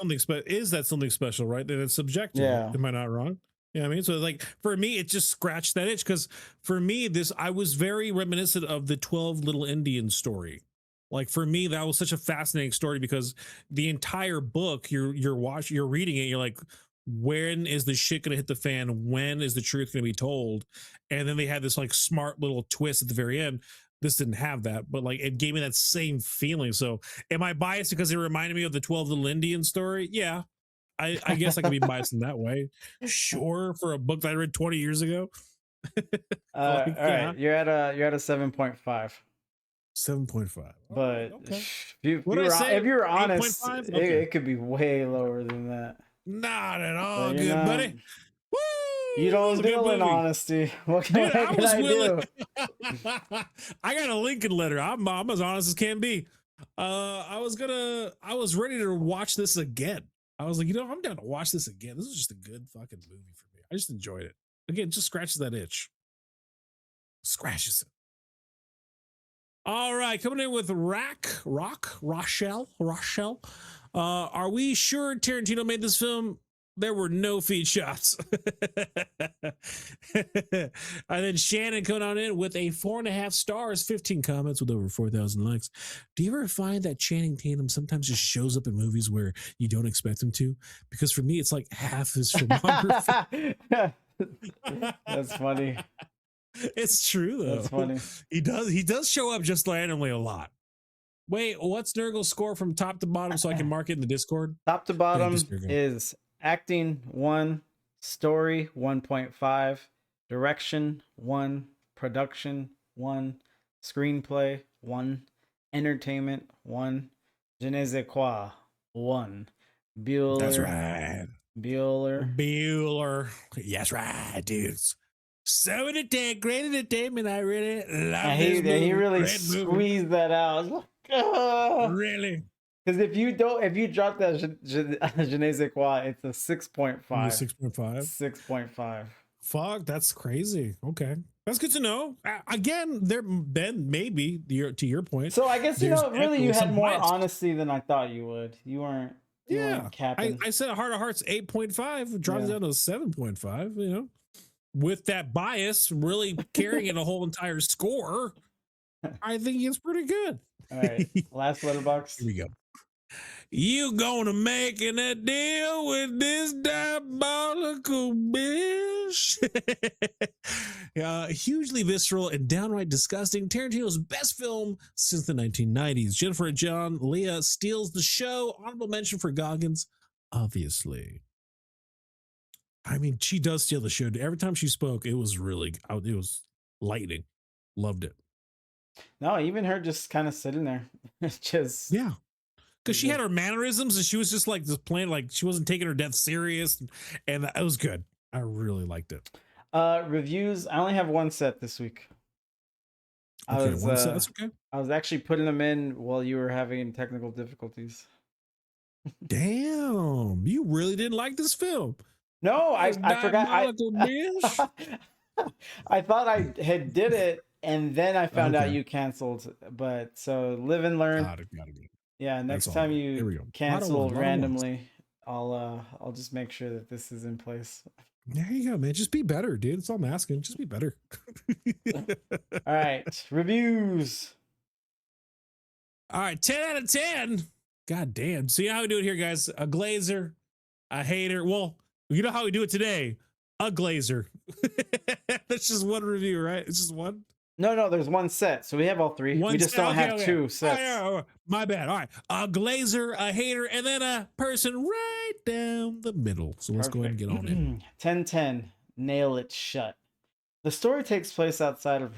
that something special, right? That it's subjective. Yeah. Am I not wrong? Yeah, I mean, so like for me, it just scratched that itch, because for me, I was very reminiscent of the 12 Little Indians story. Like for me, that was such a fascinating story, because the entire book you're reading it, you're like, when is the shit gonna hit the fan? When is the truth gonna be told? And then they had this like smart little twist at the very end. This didn't have that, but like it gave me that same feeling. So am I biased because it reminded me of the 12 Little Indians story? Yeah. I guess I could be biased in that way. Sure, for a book that I read 20 years ago. All right, you're at a 7.5. 7.5. But okay. if you were honest, it could be way lower than that. Not at all, good buddy. Woo! You don't deal in honesty. What can I do? I got a Lincoln letter. I'm as honest as can be. I was ready to watch this again. I was like, I'm down to watch this again. This was just a good fucking movie for me. I just enjoyed it. Again, just scratches that itch. Scratches it. All right, coming in with Rochelle. Are we sure Tarantino made this film? There were no feed shots. And then Shannon coming on in with a 4.5 stars, 15 comments with over 4,000 likes. Do you ever find that Channing Tatum sometimes just shows up in movies where you don't expect him to? Because for me, it's like half his filmography. That's funny. It's true though. That's funny. He does show up just randomly a lot. Wait, what's Nurgle's score from top to bottom so I can mark it in the Discord? Top to bottom is acting 1, story 1.5, direction 1, production 1, screenplay 1, entertainment 1, je ne sais quoi 1. Bueller. That's right. Bueller. Yes, right, dudes. 7 to 10, great entertainment. I really love this movie. He really squeezed that out. Really? Because if you drop that je ne sais quoi, it's a 6.5. 6.5. 6.5. Fuck, that's crazy. Okay, that's good to know. Again, maybe to your point. So I guess really you had more honesty than I thought you would. You weren't. Capping. I said Heart of Hearts 8.5 drops down to 7.5. With that bias really carrying a whole entire score, I think it's pretty good. All right, last letterbox. Here we go. You gonna making a deal with this diabolical bitch? Hugely visceral and downright disgusting. Tarantino's best film since the 1990s. Jennifer and John Leah steals the show. Honorable mention for Goggins, obviously. I mean, she does steal the show. Every time she spoke, it was lightning. Loved it. No, even her just kind of sitting there. Just yeah. Because she had her mannerisms and she was just like this playing, like she wasn't taking her death serious, and it was good. I really liked it. Reviews. I only have one set this week. Okay, one set. That's okay. I was actually putting them in while you were having technical difficulties. Damn, you really didn't like this film. No, I forgot. Bitch. I thought I had did it, and then I found out Okay. you canceled. But so live and learn. Got it. Yeah, next That's all time right. Here we you go. cancel Lot of ones. randomly, I'll just make sure that this is in place. There you go, man. Just be better, dude. That's all I'm asking. Just be better. All right, reviews. All right, 10 out of 10. God damn. See how we do it here, guys. A glazer, a hater. Well, you know how we do it today. A glazer. That's just one review, right? It's just one. No, there's one set, so we have all three. We just don't have two sets. Oh, my bad. All right, a glazer, a hater, and then a person right down the middle. So let's go ahead and get on in. 10-10, nail it shut. The story takes place outside of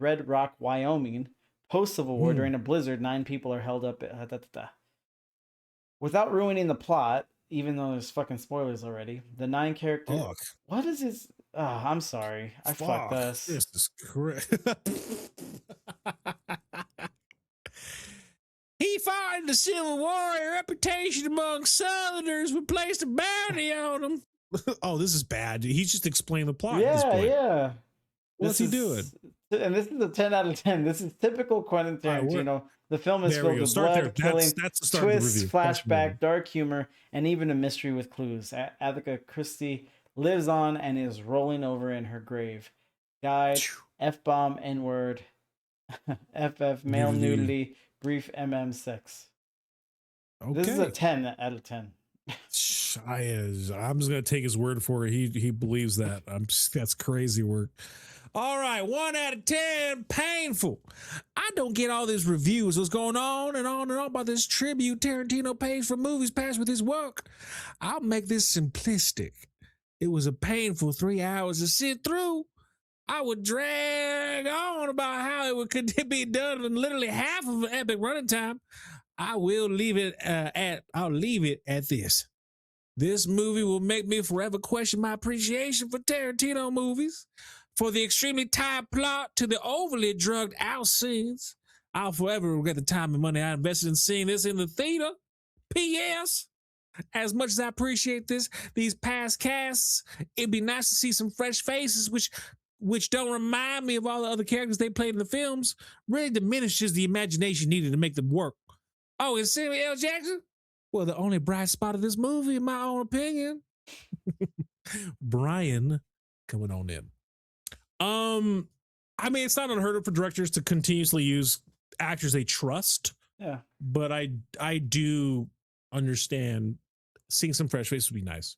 Red Rock, Wyoming. Post-Civil War, during a blizzard, 9 people are held up. Without ruining the plot, even though there's fucking spoilers already, the 9 characters. Fuck. What is this? Oh, I'm sorry. I fucked us. This is correct. He fought in the Civil War. A reputation among Southerners would place a bounty on him. Oh, this is bad. He's just explained the plot. At this point. Yeah. What's he doing? And this is a 10 out of 10. This is typical Quentin Tarantino. The film is filled with blood, killing, twists, flashback, dark humor, and even a mystery with clues. Agatha Christie lives on and is rolling over in her grave. Guide, F-bomb, N-word, FF, male nudity, brief MM sex. Okay. This is a 10 out of 10. I'm just gonna take his word for it. He believes that. That's crazy work. All right, 1 out of 10, painful. I don't get all these reviews. What's going on and on and on about this tribute Tarantino pays for movies past with his work. I'll make this simplistic. It was a painful 3 hours to sit through. I would drag on about how it could be done in literally half of an epic running time. I'll leave it at this. This movie will make me forever question my appreciation for Tarantino movies. For the extremely tight plot to the overly drugged out scenes, I'll forever regret the time and money I invested in seeing this in the theater. P.S. As much as I appreciate these past casts, it'd be nice to see some fresh faces, which don't remind me of all the other characters they played in the films. Really diminishes the imagination needed to make them work. Oh, is Samuel L. Jackson? Well, the only bright spot of this movie, in my own opinion. Brian coming on in. I mean, it's not unheard of for directors to continuously use actors they trust. Yeah. But I do understand seeing some fresh faces would be nice.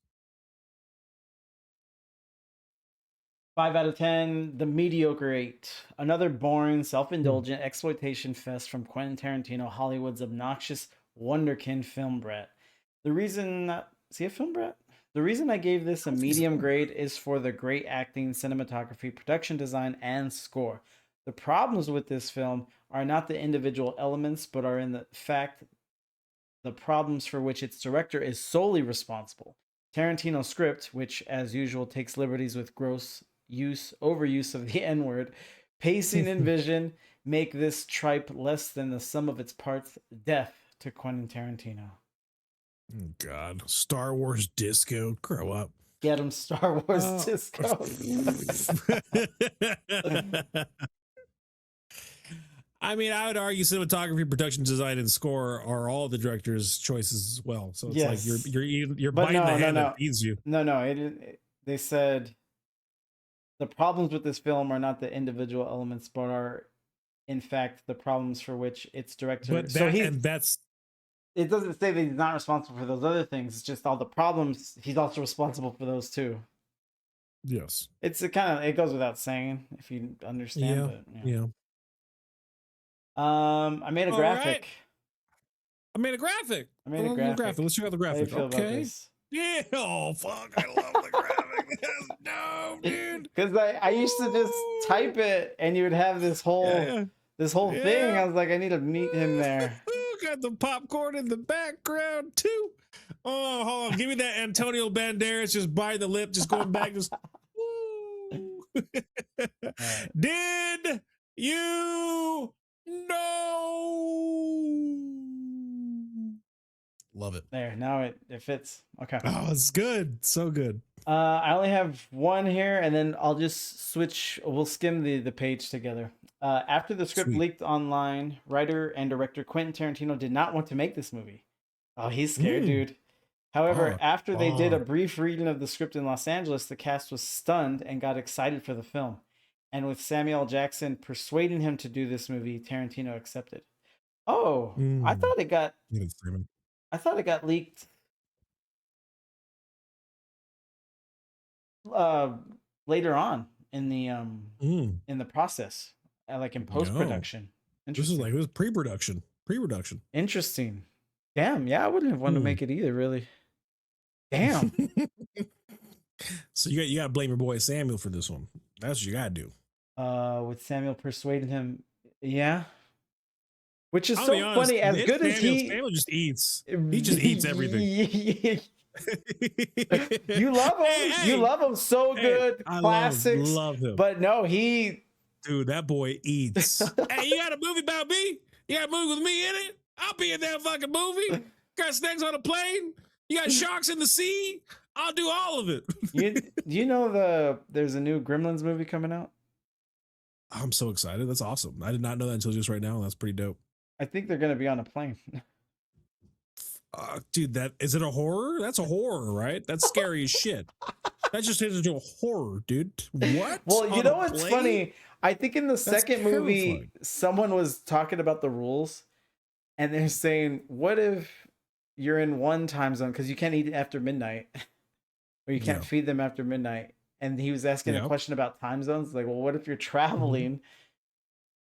5 out of 10, The Mediocre 8. Another boring, self-indulgent exploitation fest from Quentin Tarantino, Hollywood's obnoxious wonderkin film brat. Is he a film brat? The reason I gave this a medium grade is for the great acting, cinematography, production design, and score. The problems with this film are not the individual elements, but are in the fact the problems for which its director is solely responsible. Tarantino's script, which as usual takes liberties with gross overuse of the N-word, pacing and vision make this tripe less than the sum of its parts. Death to Quentin Tarantino. Oh, God. Star Wars Disco. Grow up. Get him, Star Wars Disco. I mean, I would argue cinematography, production design, and score are all the director's choices as well. So it's like you're biting the hand that feeds you. No. They said the problems with this film are not the individual elements, but are in fact the problems for which its director. It doesn't say that he's not responsible for those other things. It's just all the problems. He's also responsible for those too. Yes. It goes without saying if you understand. Yeah. I made a graphic. Right. I made a graphic. Let's check out the graphic. Okay. Yeah. Oh fuck! I love the graphic. That's dope, dude. Because I used to just type it, and you would have this whole thing. I was like, I need to meet him there. Got the popcorn in the background too. Oh, hold on. Give me that Antonio Banderas just biting the lip, just going back. Just right. Did you know? Love it. There, now it fits. Okay. Oh, it's good. So good. I only have one here, and then I'll just switch. We'll skim the page together. After the script Sweet. leaked online, writer and director Quentin Tarantino did not want to make this movie. Oh, he's scared, dude. However, Oh, after they did a oh. brief reading of the script in Los Angeles, the cast was stunned and got excited for the film. And with Samuel L. Jackson persuading him to do this movie, Tarantino accepted. Oh, I thought it got leaked later on in the process, like in post production. This is like, it was pre-production. Interesting. Damn, yeah, I wouldn't have wanted to make it either, really. Damn. So you got to blame your boy Samuel for this one. That's what you got to do. With Samuel persuading him, yeah. Which is I'll so be honest, funny. As good as Samuel just eats. He just eats everything. You love him. Hey, you love him so good. I Classics. love him. But no, dude, that boy eats. Hey, you got a movie about me? You got a movie with me in it? I'll be in that fucking movie. Got snakes on a plane? You got sharks in the sea? I'll do all of it. Do you know there's a new Gremlins movie coming out? I'm so excited. That's awesome. I did not know that until just right now. That's pretty dope. I think they're gonna be on a plane. Dude, is it a horror? That's a horror, right? That's scary as shit. That just turns into a horror, dude. What? Well, you know what's funny? I think in the second movie, someone was talking about the rules, and they're saying, "What if you're in one time zone because you can't eat after midnight, or you can't feed them after midnight?" And he was asking a question about time zones, like, "Well, what if you're traveling?"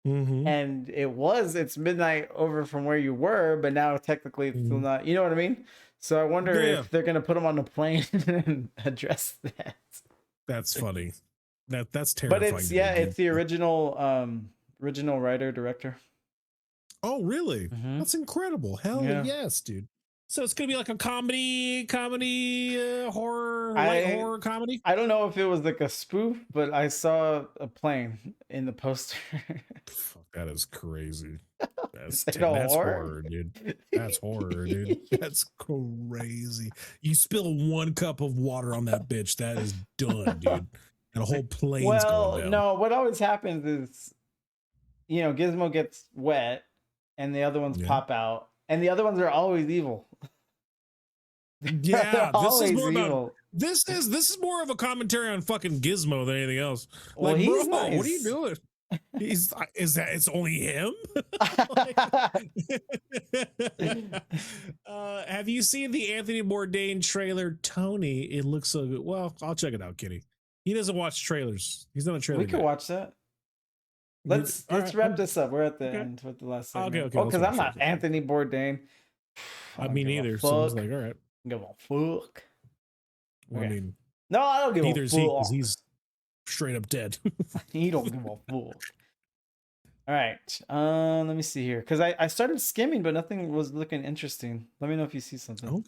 And it's midnight over from where you were, but now technically it's still not. You know what I mean? So I wonder if they're gonna put them on the plane and address that. That's funny. That's terrifying. But it's the original writer director. Oh, really? That's incredible. Hell yes, dude. So it's gonna be like a comedy, horror, light horror comedy. I don't know if it was like a spoof, but I saw a plane in the poster. That is crazy. That's horror, dude. That's horror, dude. That's crazy. You spill one cup of water on that bitch, that is done, dude. And a whole plane's going down. No, what always happens is, Gizmo gets wet, and the other ones pop out, and the other ones are always evil. Yeah, this is more of a commentary on fucking Gizmo than anything else. Well, like, he's bro, nice. What are you doing? It's only him? Have you seen the Anthony Bourdain trailer, Tony? It looks so good. Well, I'll check it out, Kitty. He doesn't watch trailers. He's not a trailer. We can watch that. Let's wrap this up. We're at the end with the last segment. Okay. Oh, because I'm not Anthony Bourdain. I mean, neither. So I was like, all right. Give a fuck. Well, Okay. I mean, no, I don't give a fuck. Neither is he, because he's straight up dead. He don't give a fuck. All right. Let me see here, because I started skimming, but nothing was looking interesting. Let me know if you see something.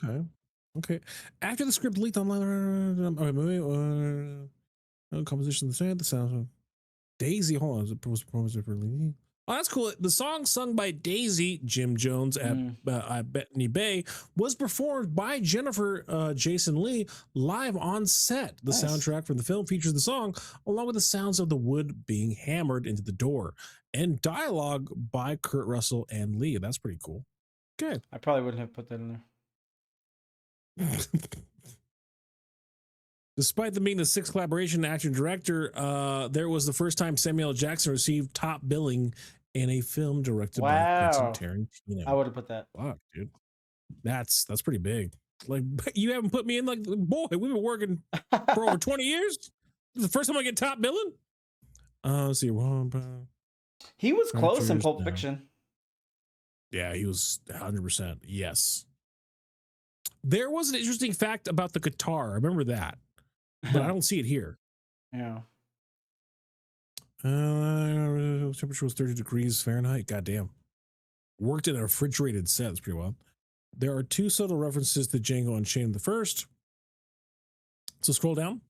Okay. After the script leaked online, composition, the sound of Daisy. Hold on, was proposed for Lee. Oh, that's cool. The song sung by Daisy, Jim Jones at Bethany Bay, was performed by Jennifer Jason Lee live on set. The soundtrack from the film features the song, along with the sounds of the wood being hammered into the door, and dialogue by Kurt Russell and Lee. That's pretty cool. Okay. I probably wouldn't have put that in there. Despite them being the sixth collaboration actor and director, there was the first time Samuel L. Jackson received top billing in a film directed by Quentin Tarantino. I would have put that. Fuck, dude. That's pretty big. Like, you haven't put me in, like, boy, we've been working for over 20 years. This is the first time I get top billing. Let's see. He was close in Pulp Fiction. Yeah, he was 100%. Yes. There was an interesting fact about the guitar. I remember that, but I don't see it here. Yeah. Temperature was 30 degrees Fahrenheit. Goddamn. Worked in a refrigerated set. That's pretty wild. There are two subtle references to Django Unchained the first. So scroll down.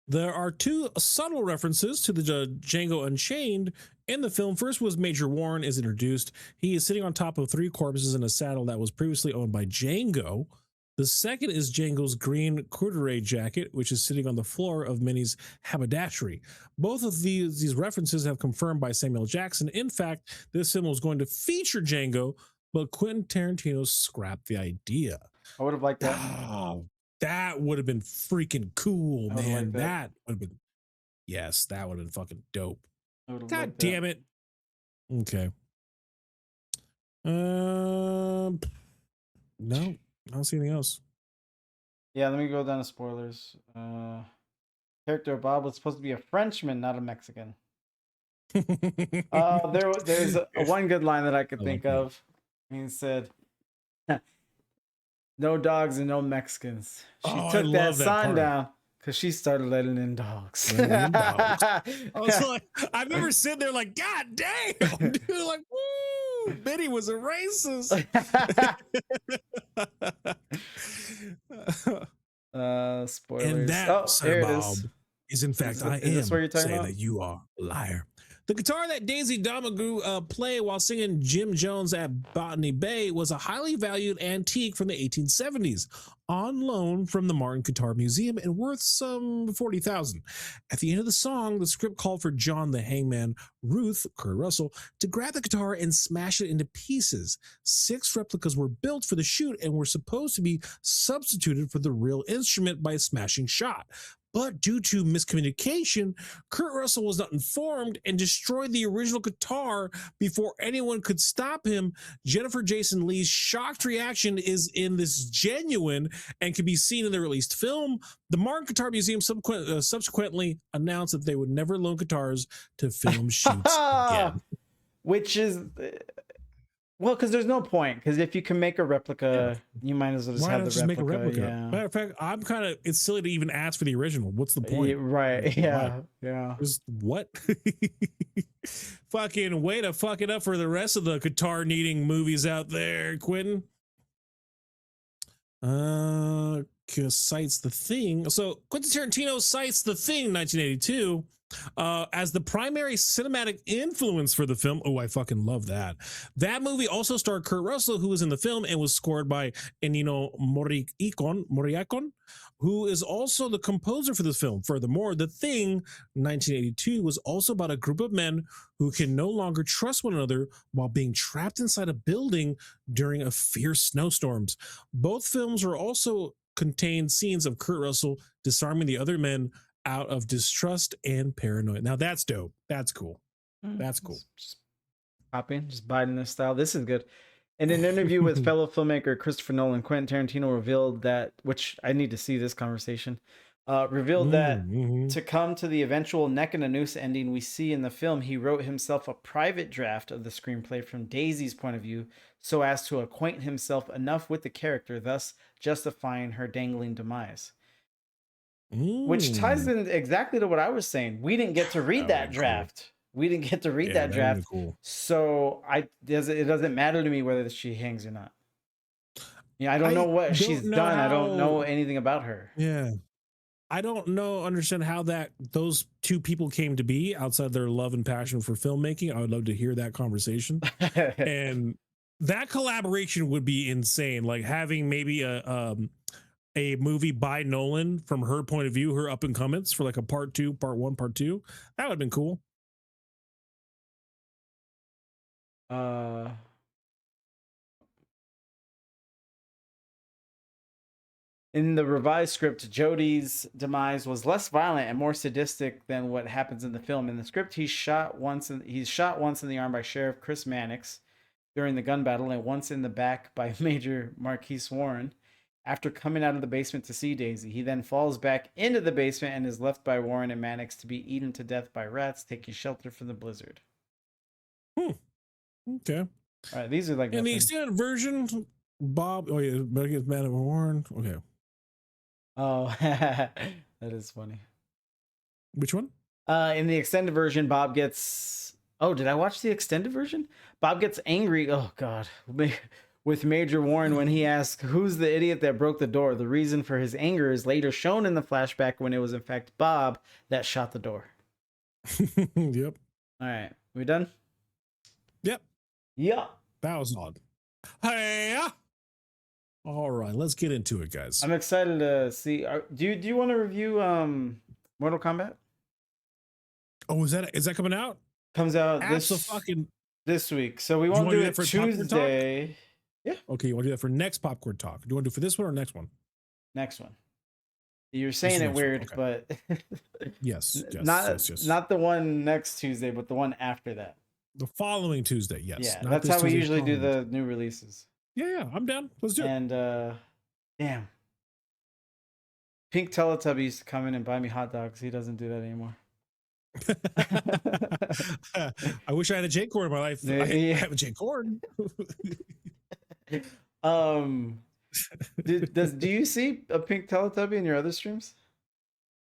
There are two subtle references to the Django Unchained in the film. First was Major Warren is introduced. He is sitting on top of 3 corpses in a saddle that was previously owned by Django. The second is Django's green corduroy jacket, which is sitting on the floor of Minnie's haberdashery. Both of these references have confirmed by Samuel Jackson. In fact, this film was going to feature Django, but Quentin Tarantino scrapped the idea. I would have liked that. Oh, that would have been freaking cool, man. That would have been, yes, that would have been fucking dope. God damn it. Okay. No, I don't see anything else. Yeah, let me go down to spoilers. Character of Bob was supposed to be a Frenchman, not a Mexican. There's one good line that I could think of. He said, "No dogs and no Mexicans." She took that sign down because she started letting in dogs. I was like, I remember sitting there like, God damn, dude, like, woo, Benny was a racist. Spoilers. And that, Sir Bob, is in fact, I am saying that you are a liar. The guitar that Daisy Domergue played while singing Jim Jones at Botany Bay was a highly valued antique from the 1870s, on loan from the Martin Guitar Museum and worth some $40,000. At the end of the song, the script called for John the Hangman Ruth, Kurt Russell, to grab the guitar and smash it into pieces. 6 replicas were built for the shoot and were supposed to be substituted for the real instrument by a smashing shot. But due to miscommunication, Kurt Russell was not informed and destroyed the original guitar before anyone could stop him. Jennifer Jason Leigh's shocked reaction is in this genuine and can be seen in the released film. The Martin Guitar Museum subsequently announced that they would never loan guitars to film shoots again. Which is... Well, because there's no point. Because if you can make a replica, you might as well just have the replica. Make a replica? Yeah. Matter of fact, I'm kind of, it's silly to even ask for the original. What's the point? Yeah, right. Yeah. Yeah. Just what? Fucking way to fuck it up for the rest of the guitar needing movies out there, Quentin. Cites The Thing. So Quentin Tarantino cites The Thing, 1982. As the primary cinematic influence for the film. Oh, I fucking love that. That movie also starred Kurt Russell, who was in the film and was scored by Ennio Morricone, who is also the composer for this film. Furthermore, The Thing, 1982, was also about a group of men who can no longer trust one another while being trapped inside a building during a fierce snowstorms. Both films were also contained scenes of Kurt Russell disarming the other men out of distrust and paranoia. Now that's dope. That's cool. That's cool. Just copying, just Biden this style. This is good. In an interview with fellow filmmaker Christopher Nolan, Quentin Tarantino revealed that, which I need to see this conversation, that to come to the eventual neck and a noose ending we see in the film, he wrote himself a private draft of the screenplay from Daisy's point of view so as to acquaint himself enough with the character, thus justifying her dangling demise. Which ties in exactly to what I was saying. We didn't get to read that draft. Cool. We didn't get to read that draft. Cool. So it doesn't matter to me whether she hangs or not. Yeah, I don't know what she's done. I don't know anything about her. Yeah. I don't understand how those two people came to be outside their love and passion for filmmaking. I would love to hear that conversation. And that collaboration would be insane. Like having maybe a movie by Nolan from her point of view, her up and comings for like a part 1, part 2. That would have been cool. In the revised script, Jody's demise was less violent and more sadistic than what happens in the film. In the script, he's shot once in the arm by Sheriff Chris Mannix during the gun battle and once in the back by Major Marquise Warren. After coming out of the basement to see Daisy, he then falls back into the basement and is left by Warren and Mannix to be eaten to death by rats, taking shelter from the blizzard. Okay. All right, these are like in the extended version. Bob, oh yeah, but against Man of Warren. Okay. Oh, that is funny. Which one? In the extended version, Bob gets. Oh, did I watch the extended version? Bob gets angry. Oh God, with Major Warren when he asks, "Who's the idiot that broke the door?" The reason for his anger is later shown in the flashback when it was in fact Bob that shot the door. Yep. All right, we done? Yep. Yeah. That was odd. Hey. All right, let's get into it, guys. I'm excited to see. Do you want to review Mortal Kombat? Oh, is that coming out? Comes out this week, so we won't do it Tuesday. Yeah. Okay, you want to do that for next popcorn talk? Do you want to do it for this one or next one? Next one. You're saying it weird, okay. but yes, not the one next Tuesday, but the one after that. The following Tuesday, yes. Yeah, that's how we usually do the new releases. Yeah, I'm down. Let's do it. And damn, Pink Teletubby used to come in and buy me hot dogs. He doesn't do that anymore. I wish I had a J-Cord in my life. I have a J-Cord. Do you see a Pink Teletubby in your other streams?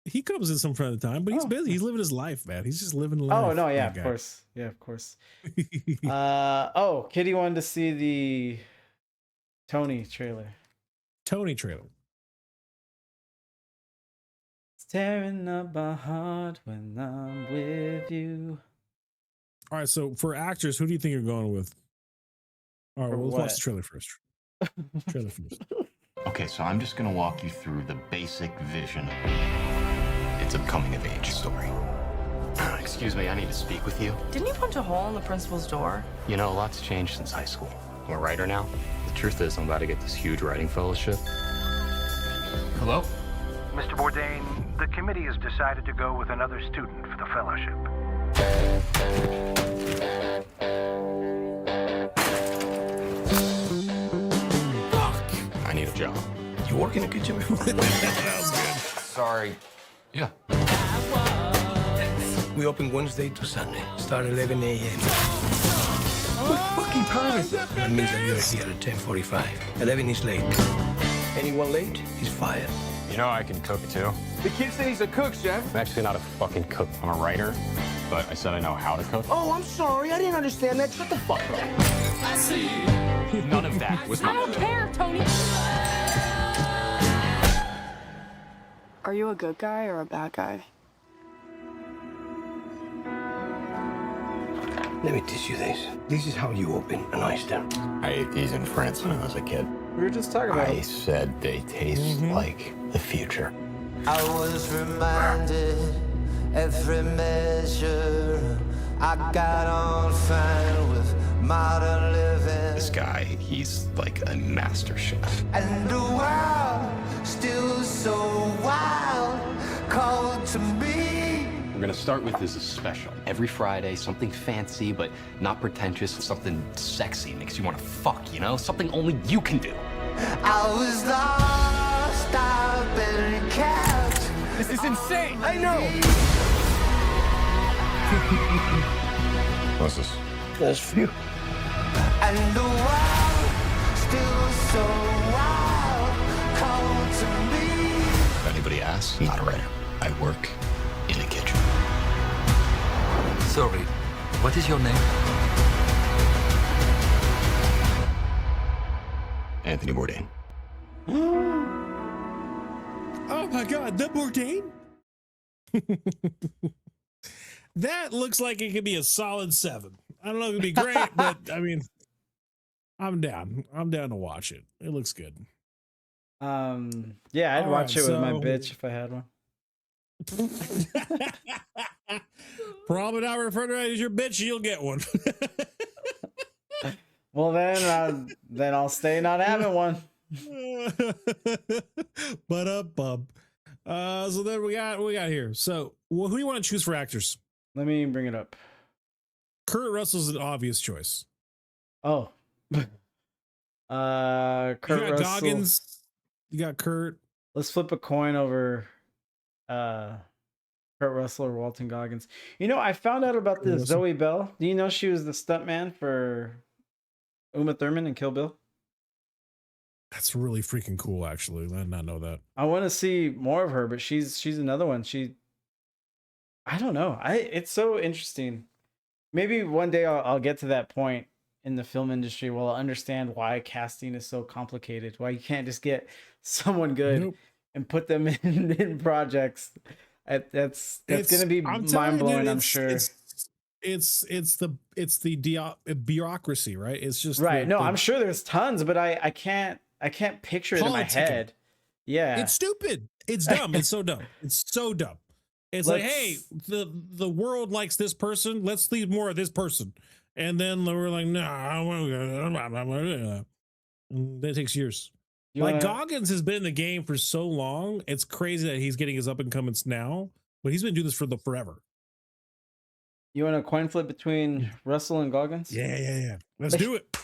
He comes in some from the time, but he's busy. He's living his life, man. He's just living life. Oh no, yeah, of course. Yeah, of course. Kitty wanted to see the Tony trailer. It's tearing up my heart when I'm with you. All right, so for actors, who do you think you're going with? All right, let's watch the trailer first. Okay, so I'm just gonna walk you through the basic vision. It's a coming-of-age story. Excuse me, I need to speak with you. Didn't you punch a hole in the principal's door? You know, a lot's changed since high school. I'm a writer now. The truth is, I'm about to get this huge writing fellowship. Hello? Mr. Bourdain, the committee has decided to go with another student for the fellowship. I need a job. You work in a kitchen before? That was good. Sorry. Yeah. We open Wednesday to Sunday. Start 11 a.m. What fucking time is it? That means that you're here at 10:45. 11 is late. Anyone late is fired. You know, I can cook too. The kid said he's a cook, Chef. I'm actually not a fucking cook. I'm a writer, but I said I know how to cook. Oh, I'm sorry. I didn't understand that. Shut the fuck up. I see. None of that was my. I don't care, Tony. Are you a good guy or a bad guy? Let me teach you this. This is how you open an oyster. I ate these in France when I was a kid. We were just talking about I said they taste like the future. I was reminded every measure I got on fine with modern living. This guy, he's like a master chef. And the world still so wild, called to me. We're gonna start with this special. Every Friday, something fancy but not pretentious, something sexy, makes you want to fuck, you know? Something only you can do. I was lost, I've been kept. This is insane. I know. What's this? That's for you. And the world still so wild, called to me. If anybody asks, I'm not a writer. I work in a kitchen. Sorry, what is your name? Anthony Bourdain. Oh my God, the Bourdain? That looks like it could be a solid 7. I don't know if it'd be great, but I mean, I'm down. I'm down to watch it. It looks good. Yeah, I'd watch it with my bitch if I had one. Probably not refer to it as your bitch. You'll get one. Well, then I'll stay not having one. But so then we got here. So, who do you want to choose for actors? Let me bring it up. Kurt Russell's an obvious choice. Oh, Kurt Russell. Goggins. You got Kurt. Let's flip a coin over Kurt Russell or Walton Goggins. You know, I found out about this Zoe Bell. Do you know she was the stuntman for Uma Thurman in Kill Bill? That's really freaking cool, actually. I did not know that. I want to see more of her, but she's another one. I don't know. It's so interesting. Maybe one day I'll get to that point in the film industry will understand why casting is so complicated. Why you can't just get someone good Nope. and put them in projects. That's gonna be I'm telling mind you, dude, blowing. I'm sure. it's the bureaucracy, right? It's just Right. No, I'm the sure there's tons, but I can't picture it in my politicking. head. Yeah. It's stupid. It's dumb. It's so dumb. It's so dumb. It's like, hey, the world likes this person. Let's leave more of this person. And then we're like, no, that takes years. Like Goggins has been in the game for so long. It's crazy that he's getting his up and comings now, but he's been doing this for forever. You want a coin flip between Russell and Goggins? Yeah. Let's do it.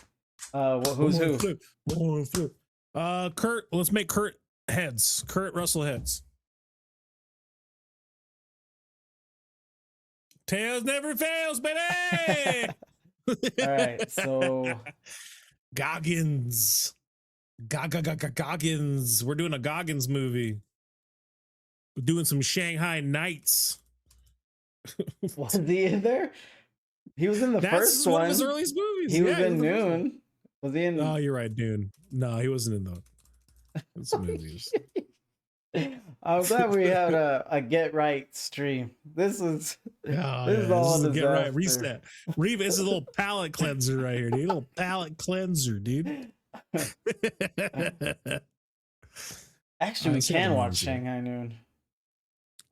Who's who? Flip. Kurt. Let's make Kurt heads. Kurt Russell heads. Tails never fails, baby. All right, so Goggins. Goggins. We're doing a Goggins movie. We're doing some Shanghai Nights. Was he in there? He was in the first one. One of his earliest movies. He was in Noon. Was he in? Oh, you're right, Dune. No, he wasn't in those movies. I'm glad we had a get right stream. This is all this is disaster. get right. Reset. This is a little palate cleanser right here, dude. A little palate cleanser, dude. Actually, we can watch Shanghai Noon.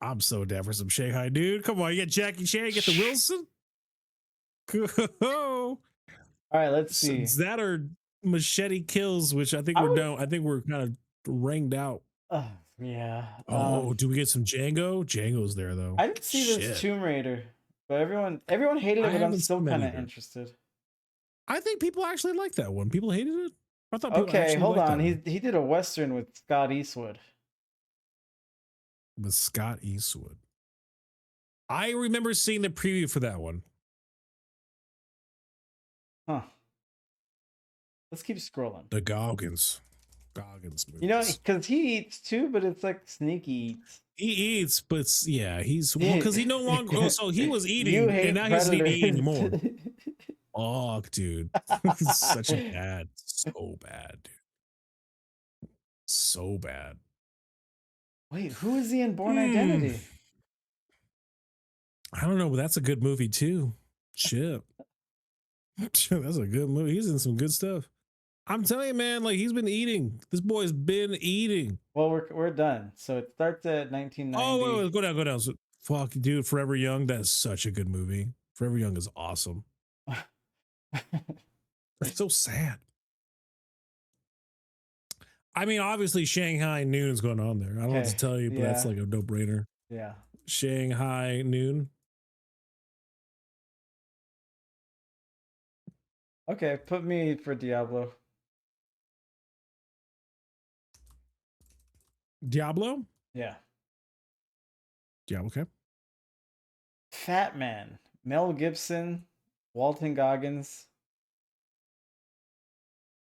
I'm so down for some Shanghai, dude. Come on, you get Jackie Chan, get the Wilson. All right, let's see. It's that or Machete Kills, which I think we're done. I think we're kind of ringed out. Yeah. Do we get some Django? Django's there though. I didn't see this Tomb Raider, but everyone hated it, but I'm still kind of interested. I think people actually like that one. People hated it. I thought. Okay, hold on. He did a Western with Scott Eastwood. With Scott Eastwood. I remember seeing the preview for that one. Huh. Let's keep scrolling. The Goggins movies. You know, because he eats too, but it's like sneaky eats. He eats, but he's because he no longer. So he was eating, and now he's not eating anymore. Oh, dude, such a bad, so bad, dude, so bad. Wait, who is he in Born Identity? I don't know, but that's a good movie too. Shit, that's a good movie. He's in some good stuff. I'm telling you, man, like he's been eating. This boy's been eating. Well, we're done. So it starts at 1990. Oh, wait, go down. So, fuck, dude, Forever Young. That's such a good movie. Forever Young is awesome. It's so sad. I mean, obviously, Shanghai Noon is going on there. I don't know what to tell you, but that's like a no-brainer. Yeah. Shanghai Noon. Okay, put me for Diablo. Diablo? Yeah. Diablo, okay. Fat Man. Mel Gibson. Walton Goggins.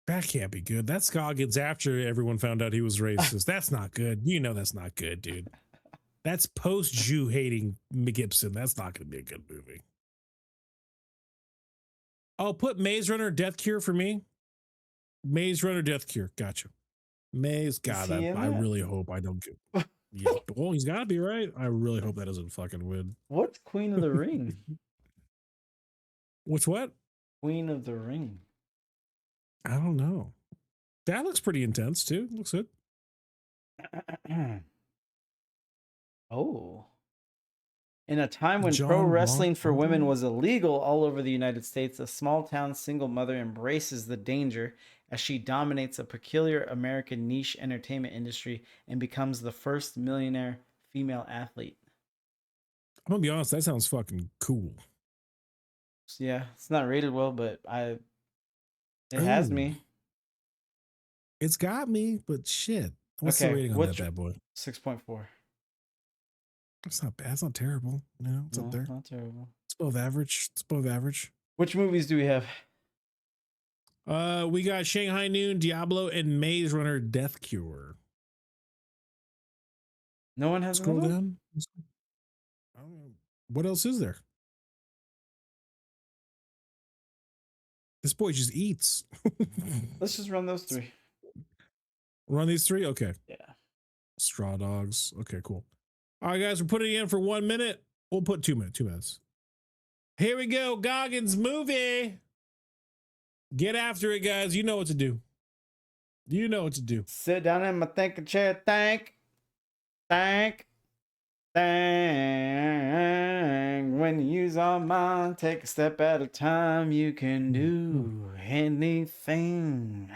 That can't be good. That's Goggins after everyone found out he was racist. That's not good. You know that's not good, dude. That's post-Jew hating Gibson. That's not going to be a good movie. Oh, put Maze Runner Death Cure for me. Maze Runner Death Cure. Gotcha. Maze, God, I really hope I don't get. Yeah. Well, he's got to be right. I really hope that doesn't fucking win. What's Queen of the Ring? What's what? Queen of the Ring. I don't know. That looks pretty intense too. Looks good. Oh. In a time when pro wrestling for women was illegal all over the United States, a small town single mother embraces the danger as she dominates a peculiar American niche entertainment industry and becomes the first millionaire female athlete. I'm gonna be honest, that sounds fucking cool. Yeah, it's not rated well, but it has me. It's got me, but shit. What's the rating on that bad boy? 6.4. It's not bad. It's not terrible. No, it's up there. Not terrible. It's above average. It's above average. Which movies do we have? We got Shanghai Noon, Diablo, and Maze Runner Death Cure. No one has Scroll down. What else is there? This boy just eats. Let's just run those 3. Run these 3? Okay. Yeah. Straw dogs. Okay, cool. All right, guys, we're putting it in for 1 minute. We'll put 2 minutes. 2 minutes. Here we go. Goggins movie. Get after it, guys. You know what to do. You know what to do. Sit down in my thinking chair. Thank. When you use our mind, take a step at a time. You can do anything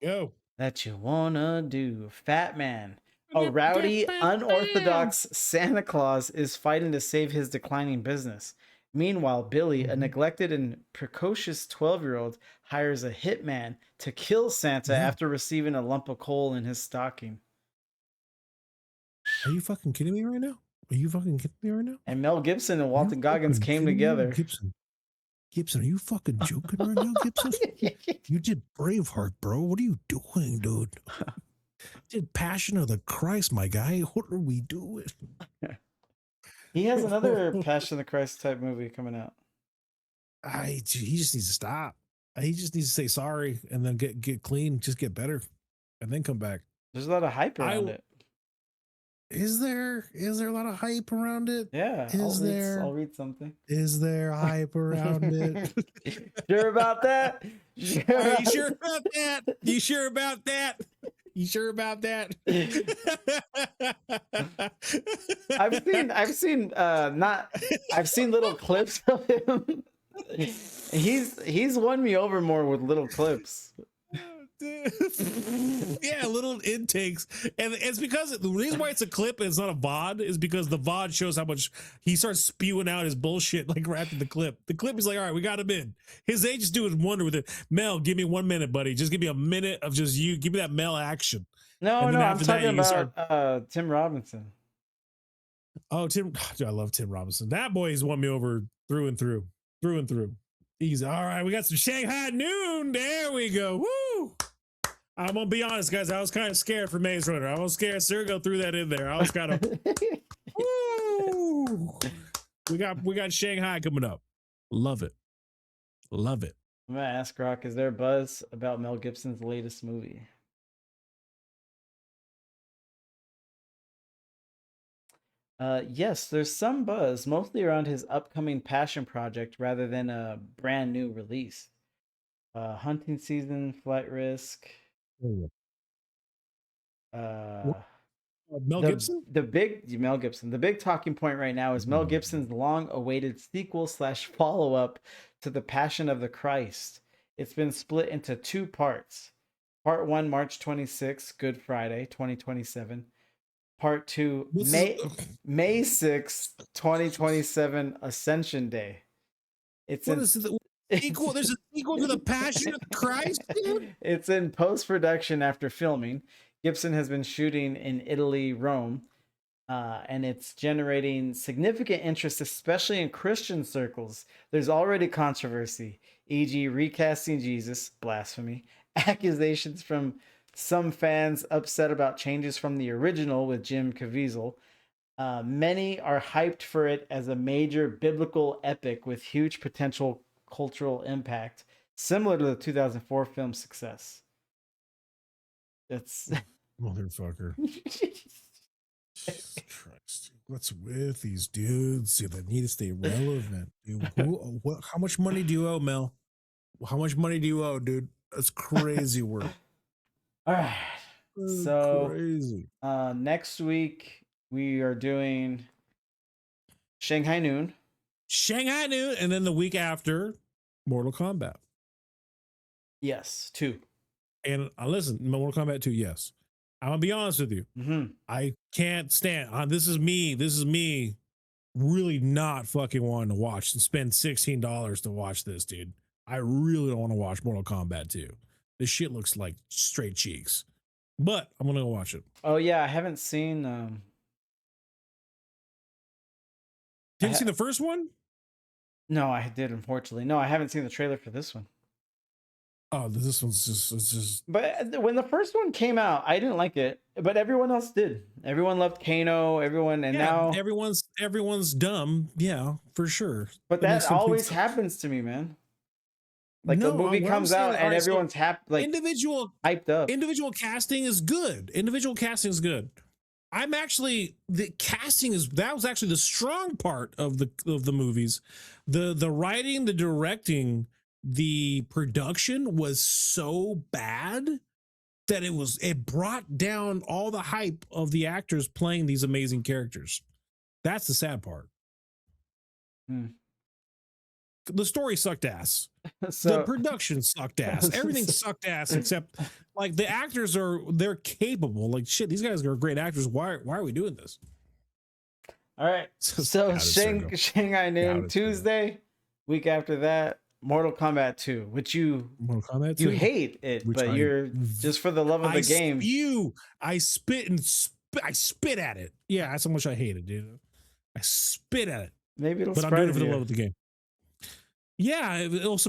Go. that you wanna do. Fat Man. A rowdy, unorthodox Santa Claus is fighting to save his declining business. Meanwhile, Billy, a neglected and precocious 12-year-old, hires a hitman to kill Santa after receiving a lump of coal in his stocking. Are you fucking kidding me right now? Are you fucking kidding me right now? And Mel Gibson and Walton Goggins came together. Gibson, are you fucking joking right now, Gibson? You did Braveheart, bro. What are you doing, dude? You did Passion of the Christ, my guy. What are we doing? He has another Passion of the Christ type movie coming out. He just needs to stop. He just needs to say sorry and then get clean, just get better, and then come back. There's a lot of hype around it. Is there a lot of hype around it? Yeah. I'll read something. Is there hype around it? Sure about that? Are you sure about that? You sure about that? You sure about that? I've seen little clips of him. He's won me over more with little clips. Yeah, little intakes, and it's because the reason why it's a clip and it's not a VOD is because the VOD shows how much he starts spewing out his bullshit like right after the clip. The clip is like, all right, we got him in. His agents do his wonder with it. Mel, give me 1 minute, buddy. Just give me a minute of just you. Give me that Mel action. No, I'm talking about Tim Robinson. Oh, Tim! Dude, I love Tim Robinson. That boy has won me over through and through. He's all right. We got some Shanghai Noon. There we go. Woo! I'm gonna be honest, guys. I was kind of scared for Maze Runner. I was scared Sergo threw that in there. I was kind of. Woo! We got Shanghai coming up. Love it. I'm gonna ask Rock, is there buzz about Mel Gibson's latest movie? Yes, there's some buzz, mostly around his upcoming passion project rather than a brand new release. Hunting season, flight risk. Mel Gibson? Mel Gibson. The big talking point right now is Mel Gibson's long-awaited sequel / follow-up to The Passion of the Christ. It's been split into 2 parts. Part 1, March 26, Good Friday, 2027. Part 2, May 6, 2027, Ascension Day. There's a sequel to The Passion of Christ, dude? It's in post-production after filming. Gibson has been shooting in Italy, Rome, and it's generating significant interest, especially in Christian circles. There's already controversy, e.g. recasting Jesus, blasphemy, accusations from some fans upset about changes from the original with Jim Caviezel. Many are hyped for it as a major biblical epic with huge potential cultural impact, similar to the 2004 film's success. That's motherfucker. Jesus Christ. What's with these dudes that need to stay relevant? Dude, how much money do you owe, Mel? How much money do you owe, dude? That's crazy work. All right. So crazy. Next week we are doing Shanghai Noon, and then the week after Mortal Kombat. Yes, 2. And listen, Mortal Kombat 2, yes. I'm gonna be honest with you. I can't stand. This is me really not fucking wanting to watch and spend $16 to watch this, dude. I really don't want to watch Mortal Kombat 2. This shit looks like straight cheeks, but I'm gonna go watch it. Oh yeah, I haven't seen. Didn't see the first one? No, I did, unfortunately. No, I haven't seen the trailer for this one. Oh, this one's just. But when the first one came out, I didn't like it, but everyone else did. Everyone loved Kano. Now everyone's dumb. Yeah, for sure. But that always happens to me, man. Like the No, movie what I'm comes saying out is- and alright, so everyone's like individual hyped up. individual casting is good. Individual casting is good. I'm actually the casting is that was actually the strong part of the movies. The writing, the directing, the production was so bad that it brought down all the hype of the actors playing these amazing characters. That's the sad part. The story sucked ass. The production sucked ass. Everything sucked ass except like the actors they're capable. Like shit, these guys are great actors. Why are we doing this? All right. So Shanghai Noon Tuesday, week after that, Mortal Kombat 2, which you hate it, but you're just for the love of the game. I spit at it. Yeah, that's how much I hate it, dude. I spit at it. Maybe it'll but I'm doing it for the you. love of the game. Yeah, it'll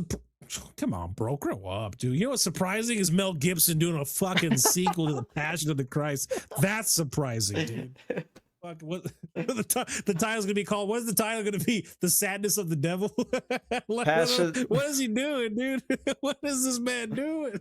come on, bro, grow up, dude. You know what's surprising is Mel Gibson doing a fucking sequel to The Passion of the Christ. That's surprising, dude. Fuck, what the title's gonna be called? What's the title gonna be? The Sadness of the Devil. What is he doing, dude? What is this man doing?